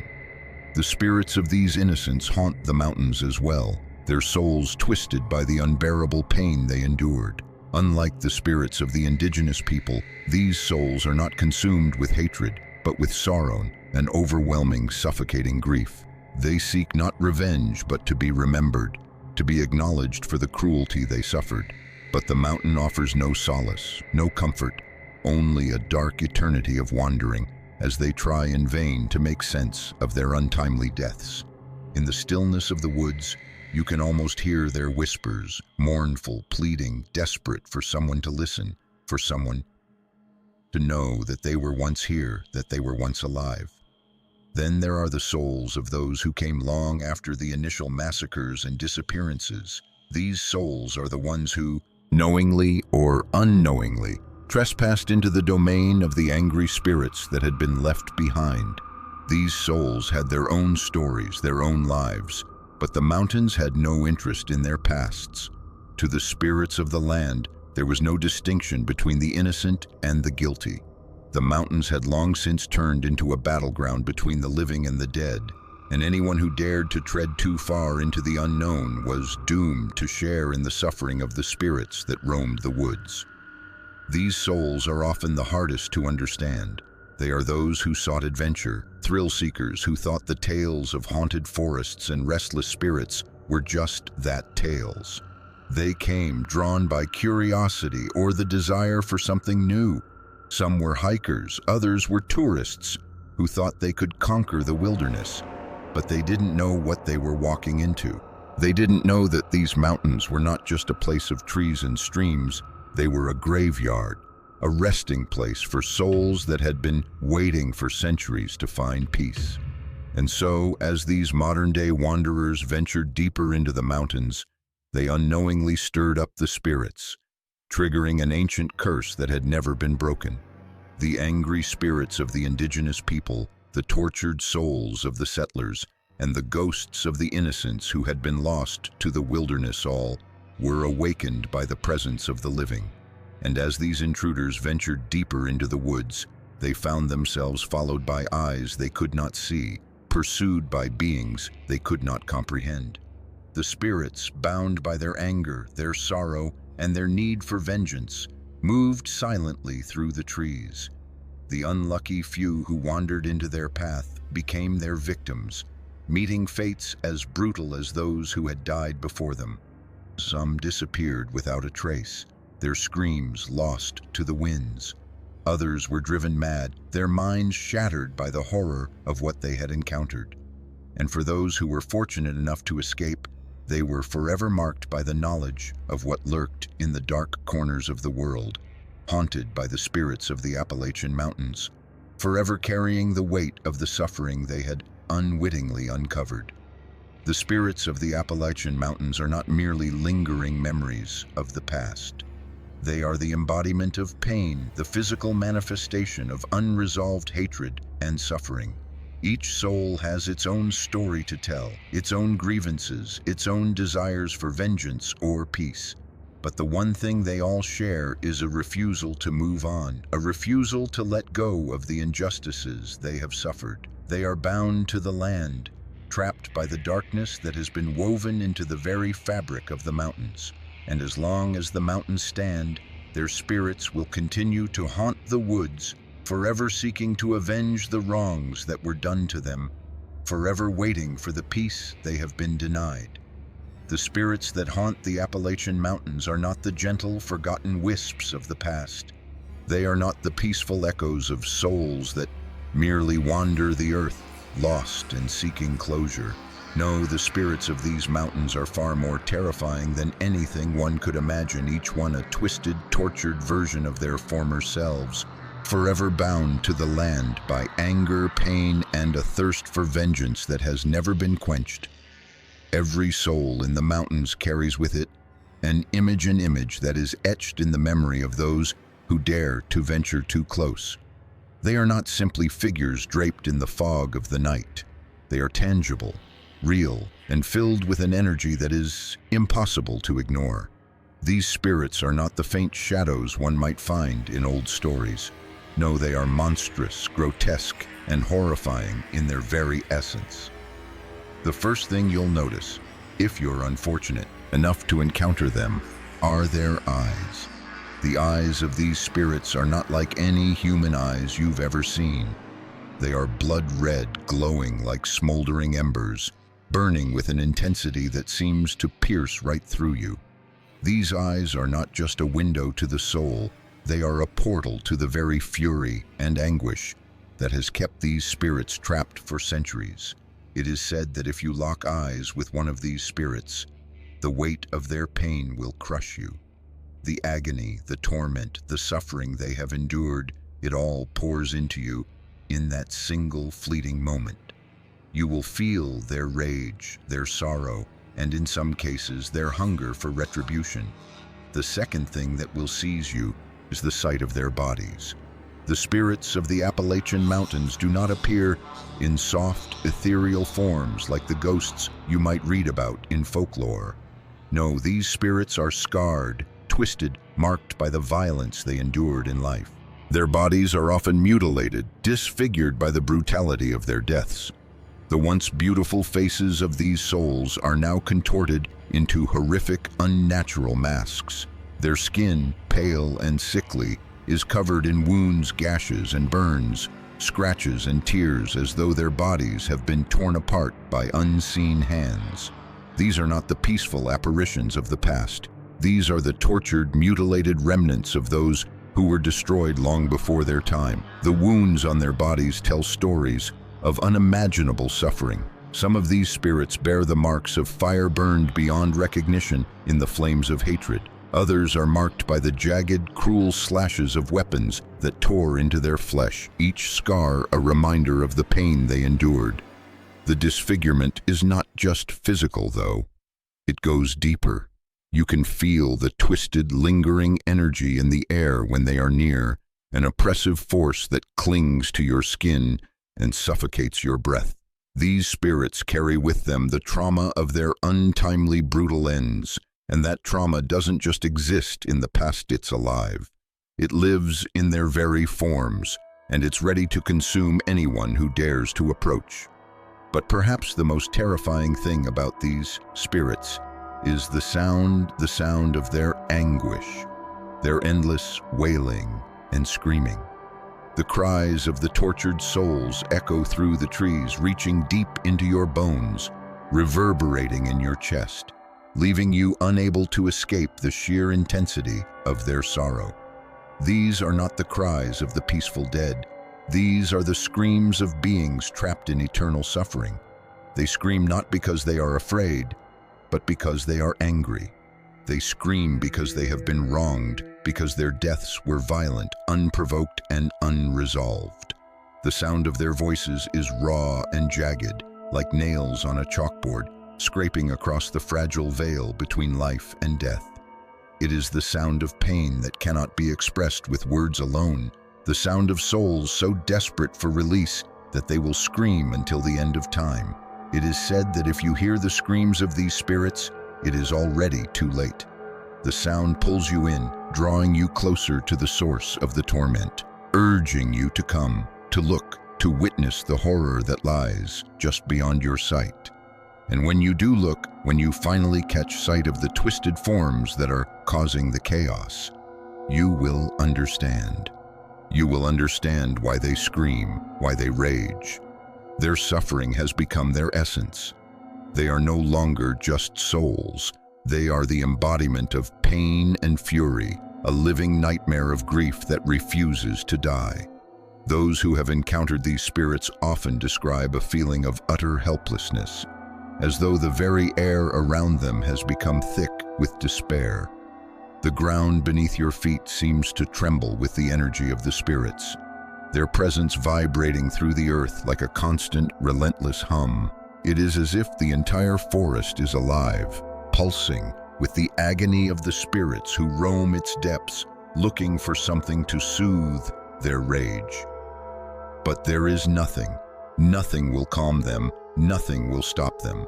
The spirits of these innocents haunt the mountains as well, their souls twisted by the unbearable pain they endured. Unlike the spirits of the indigenous people, these souls are not consumed with hatred, but with sorrow and overwhelming, suffocating grief. They seek not revenge, but to be remembered, to be acknowledged for the cruelty they suffered. But the mountain offers no solace, no comfort, only a dark eternity of wandering, as they try in vain to make sense of their untimely deaths. In the stillness of the woods, you can almost hear their whispers, mournful, pleading, desperate for someone to listen, for someone to know that they were once here, that they were once alive. Then there are the souls of those who came long after the initial massacres and disappearances. These souls are the ones who, knowingly or unknowingly, trespassed into the domain of the angry spirits that had been left behind. These souls had their own stories, their own lives, but the mountains had no interest in their pasts. To the spirits of the land, there was no distinction between the innocent and the guilty. The mountains had long since turned into a battleground between the living and the dead, and anyone who dared to tread too far into the unknown was doomed to share in the suffering of the spirits that roamed the woods. These souls are often the hardest to understand. They are those who sought adventure, thrill seekers who thought the tales of haunted forests and restless spirits were just that, tales. They came drawn by curiosity or the desire for something new. Some were hikers, others were tourists who thought they could conquer the wilderness, but they didn't know what they were walking into. They didn't know that these mountains were not just a place of trees and streams, they were a graveyard, a resting place for souls that had been waiting for centuries to find peace. And so, as these modern-day wanderers ventured deeper into the mountains, they unknowingly stirred up the spirits, triggering an ancient curse that had never been broken. The angry spirits of the indigenous people, the tortured souls of the settlers, and the ghosts of the innocents who had been lost to the wilderness all were awakened by the presence of the living. And as these intruders ventured deeper into the woods, they found themselves followed by eyes they could not see, pursued by beings they could not comprehend. The spirits, bound by their anger, their sorrow, and their need for vengeance, moved silently through the trees. The unlucky few who wandered into their path became their victims, meeting fates as brutal as those who had died before them. Some disappeared without a trace, their screams lost to the winds. Others were driven mad, their minds shattered by the horror of what they had encountered. And for those who were fortunate enough to escape, they were forever marked by the knowledge of what lurked in the dark corners of the world, haunted by the spirits of the Appalachian Mountains, forever carrying the weight of the suffering they had unwittingly uncovered. The spirits of the Appalachian Mountains are not merely lingering memories of the past. They are the embodiment of pain, the physical manifestation of unresolved hatred and suffering. Each soul has its own story to tell, its own grievances, its own desires for vengeance or peace. But the one thing they all share is a refusal to move on, a refusal to let go of the injustices they have suffered. They are bound to the land, trapped by the darkness that has been woven into the very fabric of the mountains. And as long as the mountains stand, their spirits will continue to haunt the woods, forever seeking to avenge the wrongs that were done to them, forever waiting for the peace they have been denied. The spirits that haunt the Appalachian Mountains are not the gentle, forgotten wisps of the past. They are not the peaceful echoes of souls that merely wander the earth, lost and seeking closure. No, the spirits of these mountains are far more terrifying than anything one could imagine, each one a twisted, tortured version of their former selves, forever bound to the land by anger, pain, and a thirst for vengeance that has never been quenched. Every soul in the mountains carries with it an image that is etched in the memory of those who dare to venture too close. They are not simply figures draped in the fog of the night. They are tangible, real, and filled with an energy that is impossible to ignore. These spirits are not the faint shadows one might find in old stories. No, they are monstrous, grotesque, and horrifying in their very essence. The first thing you'll notice, if you're unfortunate enough to encounter them, are their eyes. The eyes of these spirits are not like any human eyes you've ever seen. They are blood red, glowing like smoldering embers, burning with an intensity that seems to pierce right through you. These eyes are not just a window to the soul, they are a portal to the very fury and anguish that has kept these spirits trapped for centuries. It is said that if you lock eyes with one of these spirits, the weight of their pain will crush you. The agony, the torment, the suffering they have endured, it all pours into you in that single fleeting moment. You will feel their rage, their sorrow, and in some cases, their hunger for retribution. The second thing that will seize you is the sight of their bodies. The spirits of the Appalachian Mountains do not appear in soft, ethereal forms like the ghosts you might read about in folklore. No, these spirits are scarred, twisted, marked by the violence they endured in life. Their bodies are often mutilated, disfigured by the brutality of their deaths. The once beautiful faces of these souls are now contorted into horrific, unnatural masks. Their skin, pale and sickly, is covered in wounds, gashes, and burns, scratches and tears as though their bodies have been torn apart by unseen hands. These are not the peaceful apparitions of the past. These are the tortured, mutilated remnants of those who were destroyed long before their time. The wounds on their bodies tell stories of unimaginable suffering. Some of these spirits bear the marks of fire burned beyond recognition in the flames of hatred. Others are marked by the jagged, cruel slashes of weapons that tore into their flesh, each scar a reminder of the pain they endured. The disfigurement is not just physical, though. It goes deeper. You can feel the twisted, lingering energy in the air when they are near, an oppressive force that clings to your skin and suffocates your breath. These spirits carry with them the trauma of their untimely, brutal ends. And that trauma doesn't just exist in the past, it's alive. It lives in their very forms, and it's ready to consume anyone who dares to approach. But perhaps the most terrifying thing about these spirits is the sound of their anguish, their endless wailing and screaming. The cries of the tortured souls echo through the trees, reaching deep into your bones, reverberating in your chest, leaving you unable to escape the sheer intensity of their sorrow. These are not the cries of the peaceful dead. These are the screams of beings trapped in eternal suffering. They scream not because they are afraid, but because they are angry. They scream because they have been wronged, because their deaths were violent, unprovoked, and unresolved. The sound of their voices is raw and jagged, like nails on a chalkboard, scraping across the fragile veil between life and death. It is the sound of pain that cannot be expressed with words alone, the sound of souls so desperate for release that they will scream until the end of time. It is said that if you hear the screams of these spirits, it is already too late. The sound pulls you in, drawing you closer to the source of the torment, urging you to come, to look, to witness the horror that lies just beyond your sight. And when you do look, when you finally catch sight of the twisted forms that are causing the chaos, you will understand. You will understand why they scream, why they rage. Their suffering has become their essence. They are no longer just souls. They are the embodiment of pain and fury, a living nightmare of grief that refuses to die. Those who have encountered these spirits often describe a feeling of utter helplessness, as though the very air around them has become thick with despair. The ground beneath your feet seems to tremble with the energy of the spirits, their presence vibrating through the earth like a constant, relentless hum. It is as if the entire forest is alive, pulsing with the agony of the spirits who roam its depths, looking for something to soothe their rage. But there is nothing. Nothing will calm them, nothing will stop them.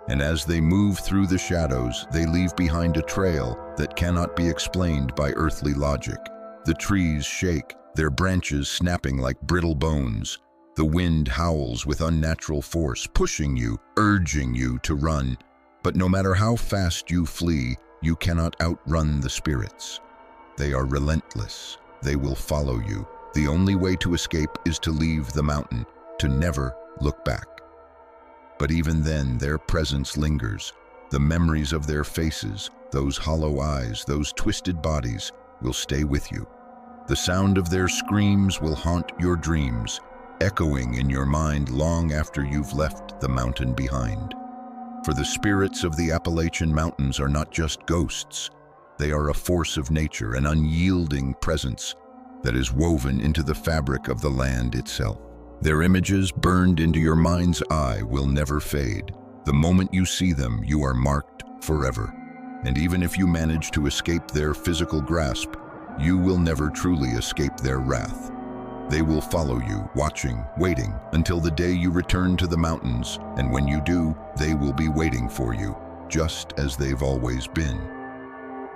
And as they move through the shadows, they leave behind a trail that cannot be explained by earthly logic. The trees shake, their branches snapping like brittle bones. The wind howls with unnatural force, pushing you, urging you to run. But no matter how fast you flee, you cannot outrun the spirits. They are relentless. They will follow you. The only way to escape is to leave the mountain, to never look back. But even then, their presence lingers. The memories of their faces, those hollow eyes, those twisted bodies, will stay with you. The sound of their screams will haunt your dreams, echoing in your mind long after you've left the mountain behind. For the spirits of the Appalachian Mountains are not just ghosts. They are a force of nature, an unyielding presence that is woven into the fabric of the land itself. Their images, burned into your mind's eye, will never fade. The moment you see them, you are marked forever. And even if you manage to escape their physical grasp, you will never truly escape their wrath. They will follow you, watching, waiting, until the day you return to the mountains, and when you do, they will be waiting for you, just as they've always been.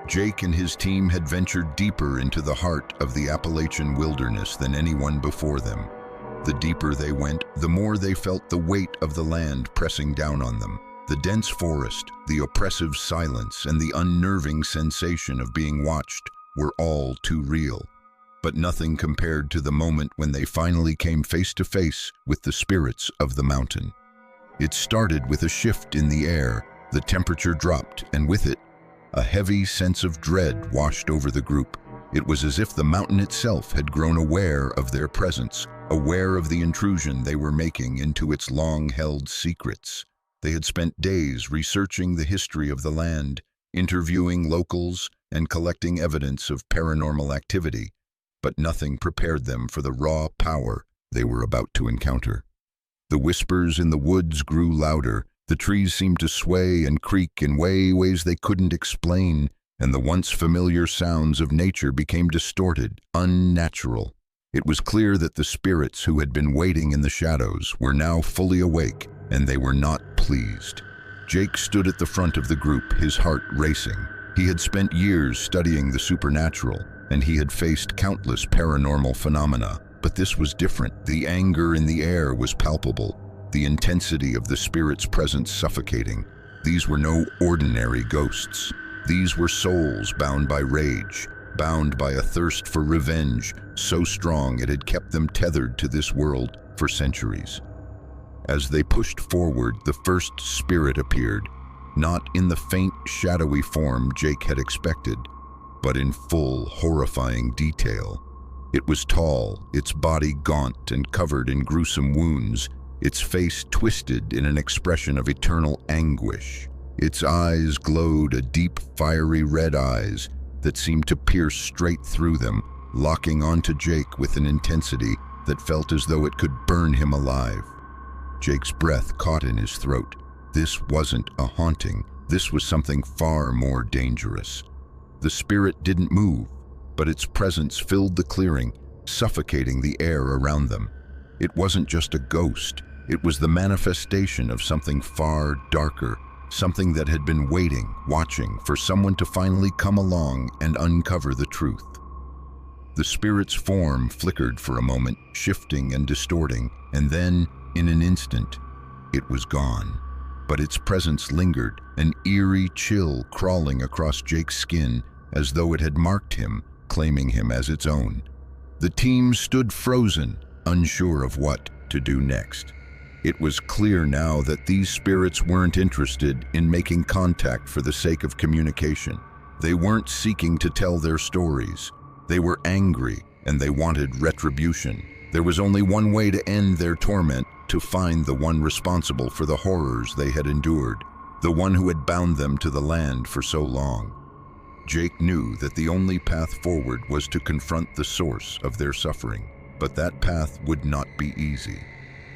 Jake and his team had ventured deeper into the heart of the Appalachian wilderness than anyone before them. The deeper they went, the more they felt the weight of the land pressing down on them. The dense forest, the oppressive silence, and the unnerving sensation of being watched were all too real. But nothing compared to the moment when they finally came face to face with the spirits of the mountain. It started with a shift in the air. The temperature dropped, and with it, a heavy sense of dread washed over the group. It was as if the mountain itself had grown aware of their presence, aware of the intrusion they were making into its long-held secrets. They had spent days researching the history of the land, interviewing locals, and collecting evidence of paranormal activity, but nothing prepared them for the raw power they were about to encounter. The whispers in the woods grew louder, the trees seemed to sway and creak in ways they couldn't explain, and the once familiar sounds of nature became distorted, unnatural. It was clear that the spirits who had been waiting in the shadows were now fully awake, and they were not pleased. Jake stood at the front of the group, his heart racing. He had spent years studying the supernatural, and he had faced countless paranormal phenomena. But this was different. The anger in the air was palpable, the intensity of the spirit's presence suffocating. These were no ordinary ghosts. These were souls bound by rage, bound by a thirst for revenge so strong it had kept them tethered to this world for centuries. As they pushed forward, the first spirit appeared, not in the faint, shadowy form Jake had expected, but in full, horrifying detail. It was tall, its body gaunt and covered in gruesome wounds, its face twisted in an expression of eternal anguish. Its eyes glowed, a deep, fiery red eyes that seemed to pierce straight through them, locking onto Jake with an intensity that felt as though it could burn him alive. Jake's breath caught in his throat. This wasn't a haunting. This was something far more dangerous. The spirit didn't move, but its presence filled the clearing, suffocating the air around them. It wasn't just a ghost. It was the manifestation of something far darker, something that had been waiting, watching for someone to finally come along and uncover the truth. The spirit's form flickered for a moment, shifting and distorting, and then, in an instant, it was gone. But its presence lingered, an eerie chill crawling across Jake's skin as though it had marked him, claiming him as its own. The team stood frozen, unsure of what to do next. It was clear now that these spirits weren't interested in making contact for the sake of communication. They weren't seeking to tell their stories. They were angry, and they wanted retribution. There was only one way to end their torment, to find the one responsible for the horrors they had endured, the one who had bound them to the land for so long. Jake knew that the only path forward was to confront the source of their suffering, but that path would not be easy.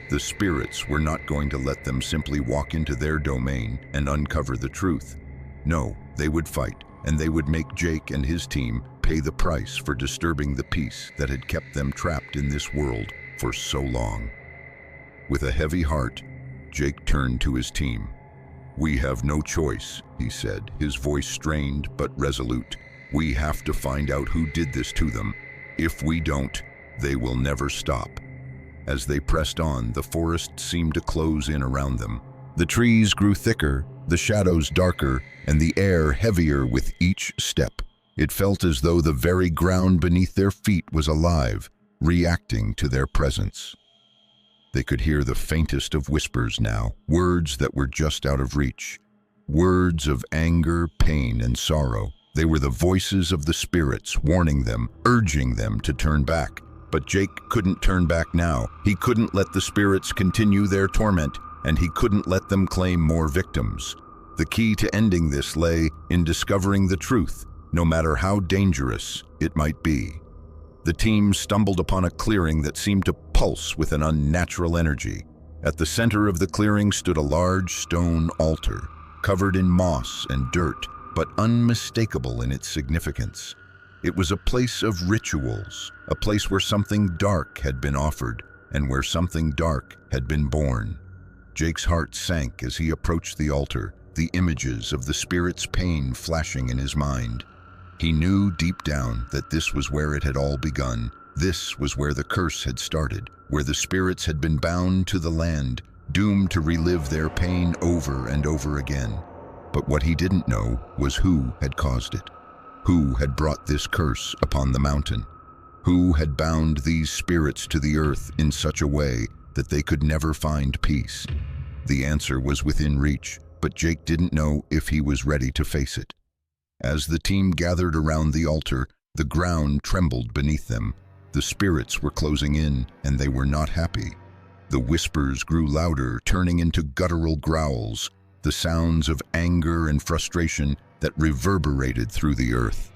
The spirits were not going to let them simply walk into their domain and uncover the truth. No, they would fight, and they would make Jake and his team pay the price for disturbing the peace that had kept them trapped in this world for so long. With a heavy heart, Jake turned to his team. "We have no choice," he said, his voice strained but resolute. "We have to find out who did this to them. If we don't, they will never stop." As they pressed on, the forest seemed to close in around them. The trees grew thicker, the shadows darker, and the air heavier with each step. It felt as though the very ground beneath their feet was alive, reacting to their presence. They could hear the faintest of whispers now, words that were just out of reach. Words of anger, pain, and sorrow. They were the voices of the spirits, warning them, urging them to turn back. But Jake couldn't turn back now. He couldn't let the spirits continue their torment, and he couldn't let them claim more victims. The key to ending this lay in discovering the truth, no matter how dangerous it might be. The team stumbled upon a clearing that seemed to pulse with an unnatural energy. At the center of the clearing stood a large stone altar, covered in moss and dirt, but unmistakable in its significance. It was a place of rituals, a place where something dark had been offered, and where something dark had been born. Jake's heart sank as he approached the altar, the images of the spirit's pain flashing in his mind. He knew deep down that this was where it had all begun. This was where the curse had started, where the spirits had been bound to the land, doomed to relive their pain over and over again. But what he didn't know was who had caused it. Who had brought this curse upon the mountain? Who had bound these spirits to the earth in such a way that they could never find peace? The answer was within reach, but Jake didn't know if he was ready to face it. As the team gathered around the altar, the ground trembled beneath them. The spirits were closing in, and they were not happy. The whispers grew louder, turning into guttural growls, the sounds of anger and frustration that reverberated through the earth.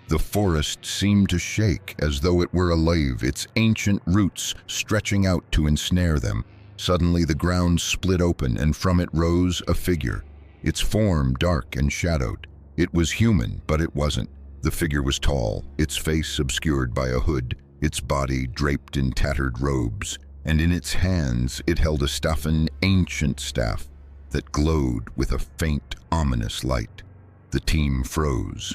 The forest seemed to shake as though it were alive, its ancient roots stretching out to ensnare them. Suddenly the ground split open, and from it rose a figure, its form dark and shadowed. It was human, but it wasn't. The figure was tall, its face obscured by a hood, its body draped in tattered robes, and in its hands it held a staff, an ancient staff that glowed with a faint, ominous light. The team froze.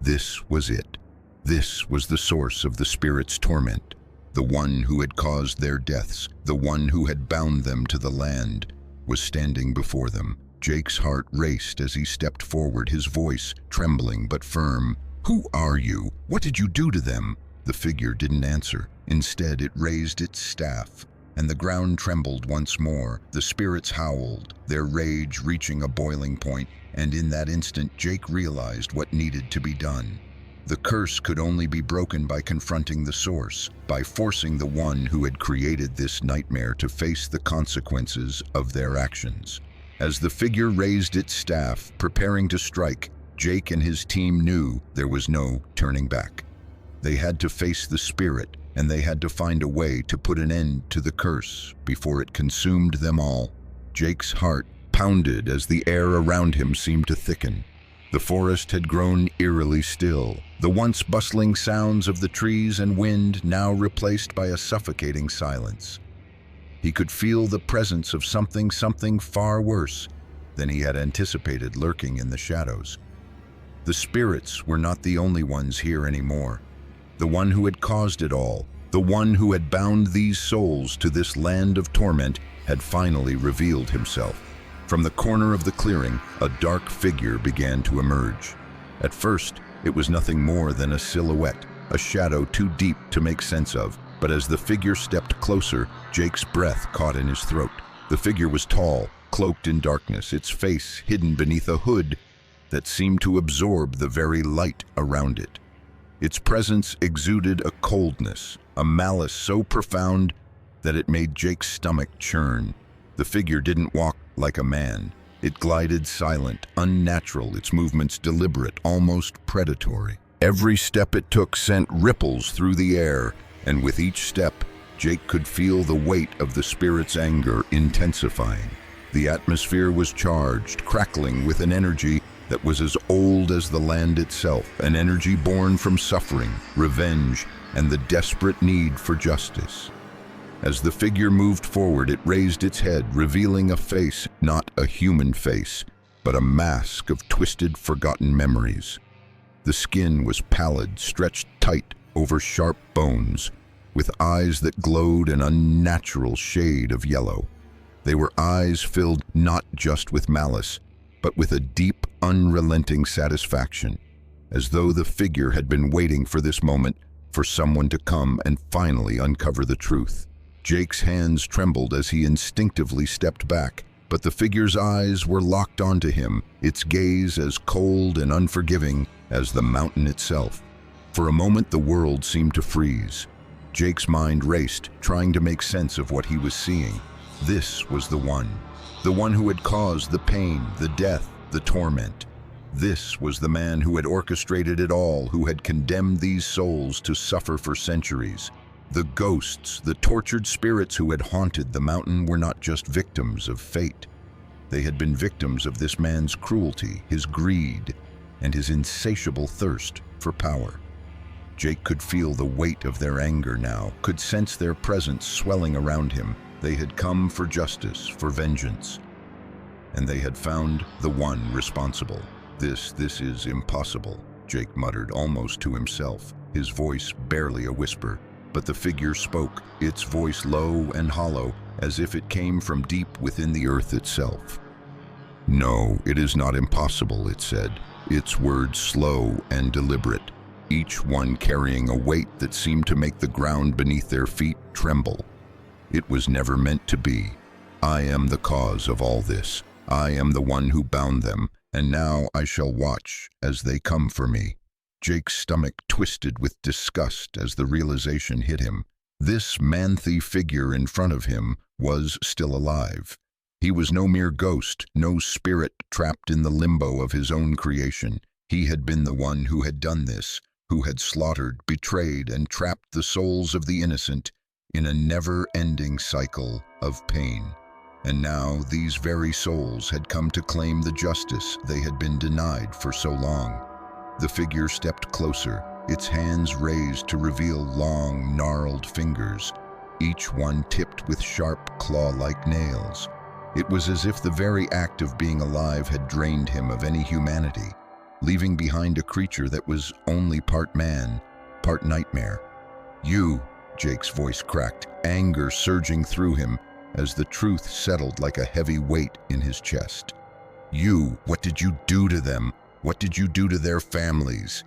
This was it. This was the source of the spirit's torment, the one who had caused their deaths, the one who had bound them to the land, was standing before them. Jake's heart raced as he stepped forward, his voice trembling but firm. "Who are you? What did you do to them?" The figure didn't answer. Instead, it raised its staff, and the ground trembled once more. The spirits howled, their rage reaching a boiling point, and in that instant, Jake realized what needed to be done. The curse could only be broken by confronting the source, by forcing the one who had created this nightmare to face the consequences of their actions. As the figure raised its staff, preparing to strike, Jake and his team knew there was no turning back. They had to face the spirit, and they had to find a way to put an end to the curse before it consumed them all. Jake's heart pounded as the air around him seemed to thicken. The forest had grown eerily still, the once bustling sounds of the trees and wind now replaced by a suffocating silence. He could feel the presence of something far worse than he had anticipated lurking in the shadows. The spirits were not the only ones here anymore. The one who had caused it all, the one who had bound these souls to this land of torment, had finally revealed himself. From the corner of the clearing, a dark figure began to emerge. At first, it was nothing more than a silhouette, a shadow too deep to make sense of. But as the figure stepped closer, Jake's breath caught in his throat. The figure was tall, cloaked in darkness, its face hidden beneath a hood that seemed to absorb the very light around it. Its presence exuded a coldness, a malice so profound that it made Jake's stomach churn. The figure didn't walk like a man. It glided silent, unnatural, its movements deliberate, almost predatory. Every step it took sent ripples through the air, and with each step, Jake could feel the weight of the spirit's anger intensifying. The atmosphere was charged, crackling with an energy that was as old as the land itself, an energy born from suffering, revenge, and the desperate need for justice. As the figure moved forward, it raised its head, revealing a face, not a human face, but a mask of twisted, forgotten memories. The skin was pallid, stretched tight over sharp bones, with eyes that glowed an unnatural shade of yellow. They were eyes filled not just with malice, but with a deep, unrelenting satisfaction, as though the figure had been waiting for this moment, for someone to come and finally uncover the truth. Jake's hands trembled as he instinctively stepped back, but the figure's eyes were locked onto him, its gaze as cold and unforgiving as the mountain itself. For a moment, the world seemed to freeze. Jake's mind raced, trying to make sense of what he was seeing. This was the one who had caused the pain, the death, the torment. This was the man who had orchestrated it all, who had condemned these souls to suffer for centuries. The ghosts, the tortured spirits who had haunted the mountain were not just victims of fate. They had been victims of this man's cruelty, his greed, and his insatiable thirst for power. Jake could feel the weight of their anger now, could sense their presence swelling around him. They had come for justice, for vengeance, and they had found the one responsible. This is impossible, Jake muttered almost to himself, his voice barely a whisper. But the figure spoke, its voice low and hollow, as if it came from deep within the earth itself. "No, it is not impossible," it said, its words slow and deliberate, each one carrying a weight that seemed to make the ground beneath their feet tremble. "It was never meant to be. I am the cause of all this. I am the one who bound them, and now I shall watch as they come for me." Jake's stomach twisted with disgust as the realization hit him. This man-thief figure in front of him was still alive. He was no mere ghost, no spirit trapped in the limbo of his own creation. He had been the one who had done this, who had slaughtered, betrayed, and trapped the souls of the innocent in a never-ending cycle of pain. And now these very souls had come to claim the justice they had been denied for so long. The figure stepped closer, its hands raised to reveal long, gnarled fingers, each one tipped with sharp, claw-like nails. It was as if the very act of being alive had drained him of any humanity, leaving behind a creature that was only part man, part nightmare. "You," Jake's voice cracked, anger surging through him as the truth settled like a heavy weight in his chest. "You, what did you do to them? What did you do to their families?"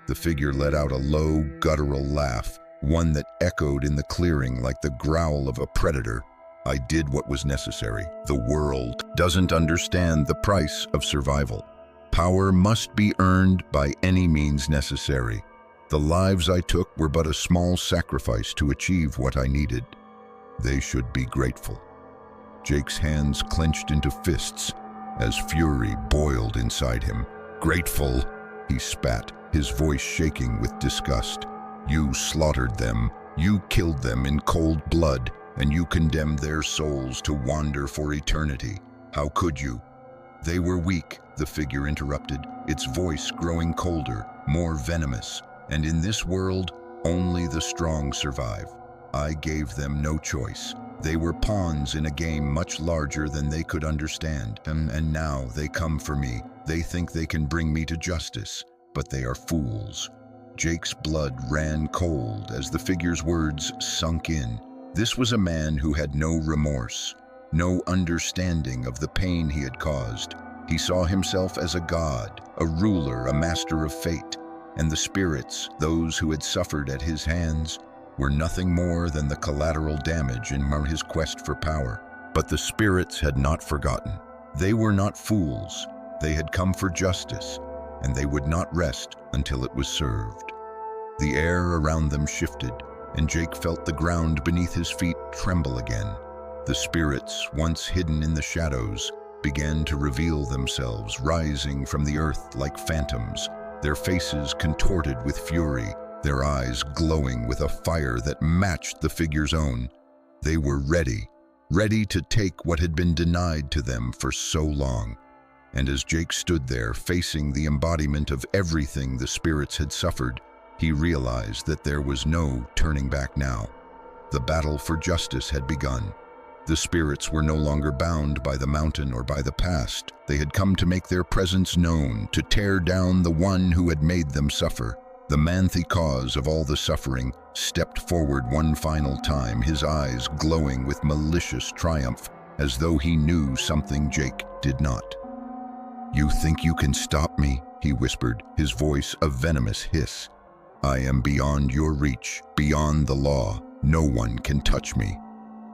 The figure let out a low, guttural laugh, one that echoed in the clearing like the growl of a predator. "I did what was necessary. The world doesn't understand the price of survival. Power must be earned by any means necessary. The lives I took were but a small sacrifice to achieve what I needed. They should be grateful." Jake's hands clenched into fists as fury boiled inside him. "Grateful," he spat, his voice shaking with disgust. "You slaughtered them, you killed them in cold blood, and you condemned their souls to wander for eternity. How could you?" "They were weak," the figure interrupted, its voice growing colder, more venomous. "And in this world, only the strong survive. I gave them no choice. They were pawns in a game much larger than they could understand, and now they come for me. They think they can bring me to justice, but they are fools. Jake's blood ran cold as the figure's words sunk in. This was a man who had no remorse, no understanding of the pain he had caused. He saw himself as a god, a ruler, a master of fate, and the spirits, those who had suffered at his hands, were nothing more than the collateral damage in his quest for power. But the spirits had not forgotten. They were not fools. They had come for justice, and they would not rest until it was served. The air around them shifted, and Jake felt the ground beneath his feet tremble again. The spirits, once hidden in the shadows, began to reveal themselves, rising from the earth like phantoms, their faces contorted with fury, their eyes glowing with a fire that matched the figure's own. They were ready to take what had been denied to them for so long. And as Jake stood there facing the embodiment of everything the spirits had suffered, he realized that there was no turning back now. The battle for justice had begun. The spirits were no longer bound by the mountain or by the past. They had come to make their presence known, to tear down the one who had made them suffer. The man-the cause of all the suffering stepped forward one final time, his eyes glowing with malicious triumph, as though he knew something Jake did not. "You think you can stop me?" he whispered, his voice a venomous hiss. "I am beyond your reach, beyond the law. No one can touch me."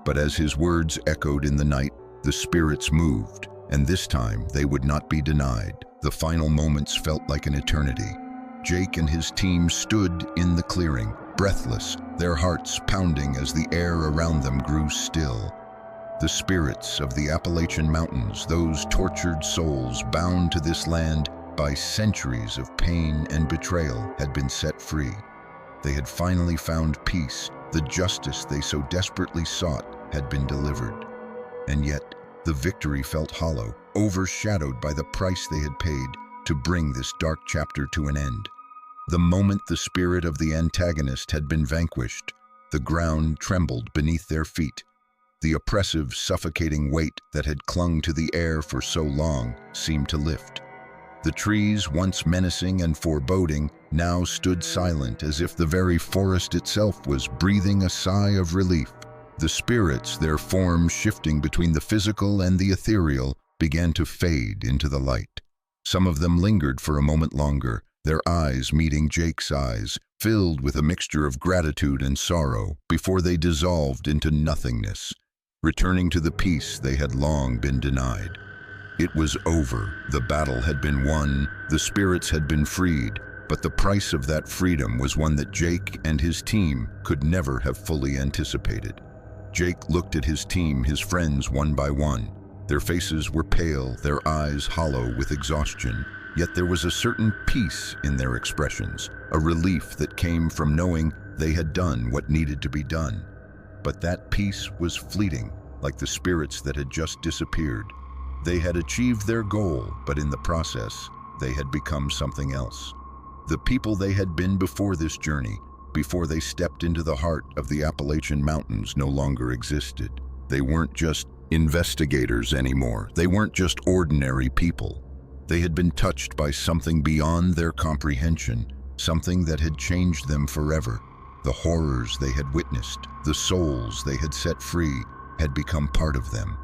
But as his words echoed in the night, the spirits moved, and this time they would not be denied. The final moments felt like an eternity. Jake and his team stood in the clearing, breathless, their hearts pounding as the air around them grew still. The spirits of the Appalachian Mountains, those tortured souls bound to this land by centuries of pain and betrayal, had been set free. They had finally found peace. The justice they so desperately sought had been delivered. And yet, the victory felt hollow, overshadowed by the price they had paid to bring this dark chapter to an end. The moment the spirit of the antagonist had been vanquished, the ground trembled beneath their feet. The oppressive, suffocating weight that had clung to the air for so long seemed to lift. The trees, once menacing and foreboding, now stood silent, as if the very forest itself was breathing a sigh of relief. The spirits, their forms shifting between the physical and the ethereal, began to fade into the light. Some of them lingered for a moment longer, their eyes meeting Jake's eyes, filled with a mixture of gratitude and sorrow, before they dissolved into nothingness, returning to the peace they had long been denied. It was over. The battle had been won. The spirits had been freed. But the price of that freedom was one that Jake and his team could never have fully anticipated. Jake looked at his team, his friends, one by one. Their faces were pale, their eyes hollow with exhaustion, yet there was a certain peace in their expressions, a relief that came from knowing they had done what needed to be done. But that peace was fleeting, like the spirits that had just disappeared. They had achieved their goal, but in the process, they had become something else. The people they had been before this journey, before they stepped into the heart of the Appalachian Mountains, no longer existed. They weren't just investigators anymore. They weren't just ordinary people. They had been touched by something beyond their comprehension, something that had changed them forever. The horrors they had witnessed, the souls they had set free, had become part of them.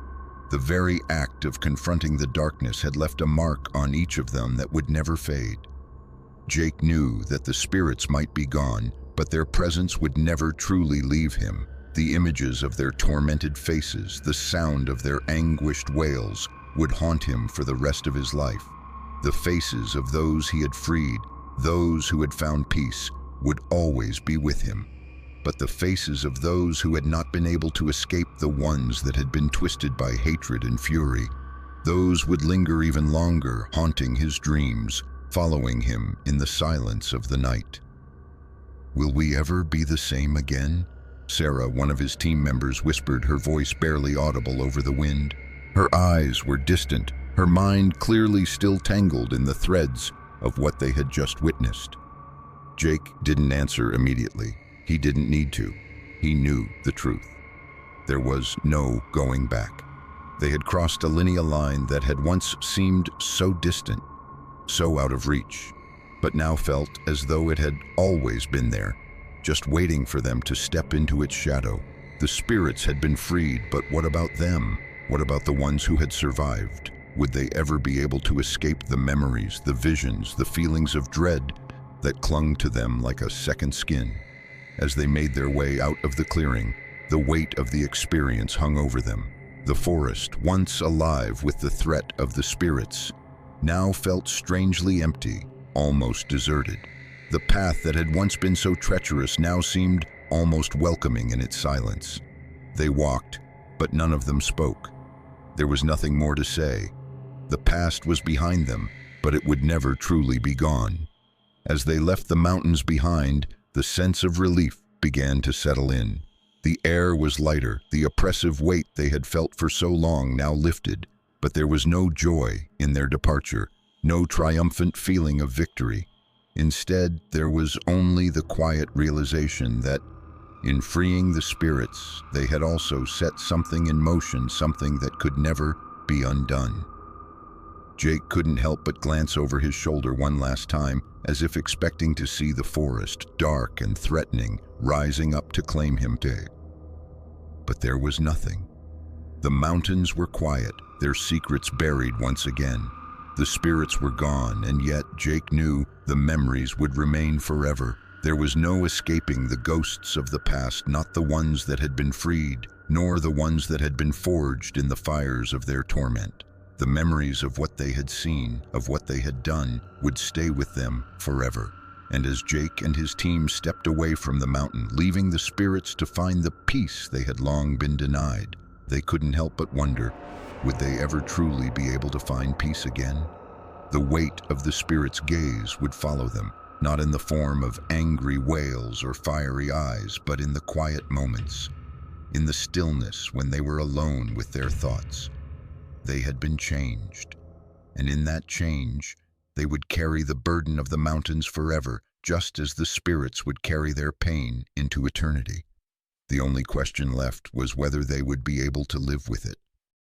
The very act of confronting the darkness had left a mark on each of them that would never fade. Jake knew that the spirits might be gone, but their presence would never truly leave him. The images of their tormented faces, the sound of their anguished wails, would haunt him for the rest of his life. The faces of those he had freed, those who had found peace, would always be with him. But the faces of those who had not been able to escape, the ones that had been twisted by hatred and fury, those would linger even longer, haunting his dreams, following him in the silence of the night. "Will we ever be the same again?" Sarah, one of his team members, whispered, her voice barely audible over the wind. Her eyes were distant, her mind clearly still tangled in the threads of what they had just witnessed. Jake didn't answer immediately. He didn't need to. He knew the truth. There was no going back. They had crossed a linear line that had once seemed so distant, so out of reach, but now felt as though it had always been there, just waiting for them to step into its shadow. The spirits had been freed, but what about them? What about the ones who had survived? Would they ever be able to escape the memories, the visions, the feelings of dread that clung to them like a second skin? As they made their way out of the clearing, the weight of the experience hung over them. The forest, once alive with the threat of the spirits, now felt strangely empty, almost deserted. The path that had once been so treacherous now seemed almost welcoming in its silence. They walked, but none of them spoke. There was nothing more to say. The past was behind them, but it would never truly be gone. As they left the mountains behind, the sense of relief began to settle in. The air was lighter, the oppressive weight they had felt for so long now lifted, but there was no joy in their departure, no triumphant feeling of victory. Instead, there was only the quiet realization that, in freeing the spirits, they had also set something in motion, something that could never be undone. Jake couldn't help but glance over his shoulder one last time, as if expecting to see the forest, dark and threatening, rising up to claim him. But there was nothing. The mountains were quiet, their secrets buried once again. The spirits were gone, and yet Jake knew the memories would remain forever. There was no escaping the ghosts of the past, not the ones that had been freed, nor the ones that had been forged in the fires of their torment. The memories of what they had seen, of what they had done, would stay with them forever. And as Jake and his team stepped away from the mountain, leaving the spirits to find the peace they had long been denied, they couldn't help but wonder, would they ever truly be able to find peace again? The weight of the spirits' gaze would follow them, not in the form of angry wails or fiery eyes, but in the quiet moments, in the stillness when they were alone with their thoughts. They had been changed, and in that change, they would carry the burden of the mountains forever, just as the spirits would carry their pain into eternity. The only question left was whether they would be able to live with it.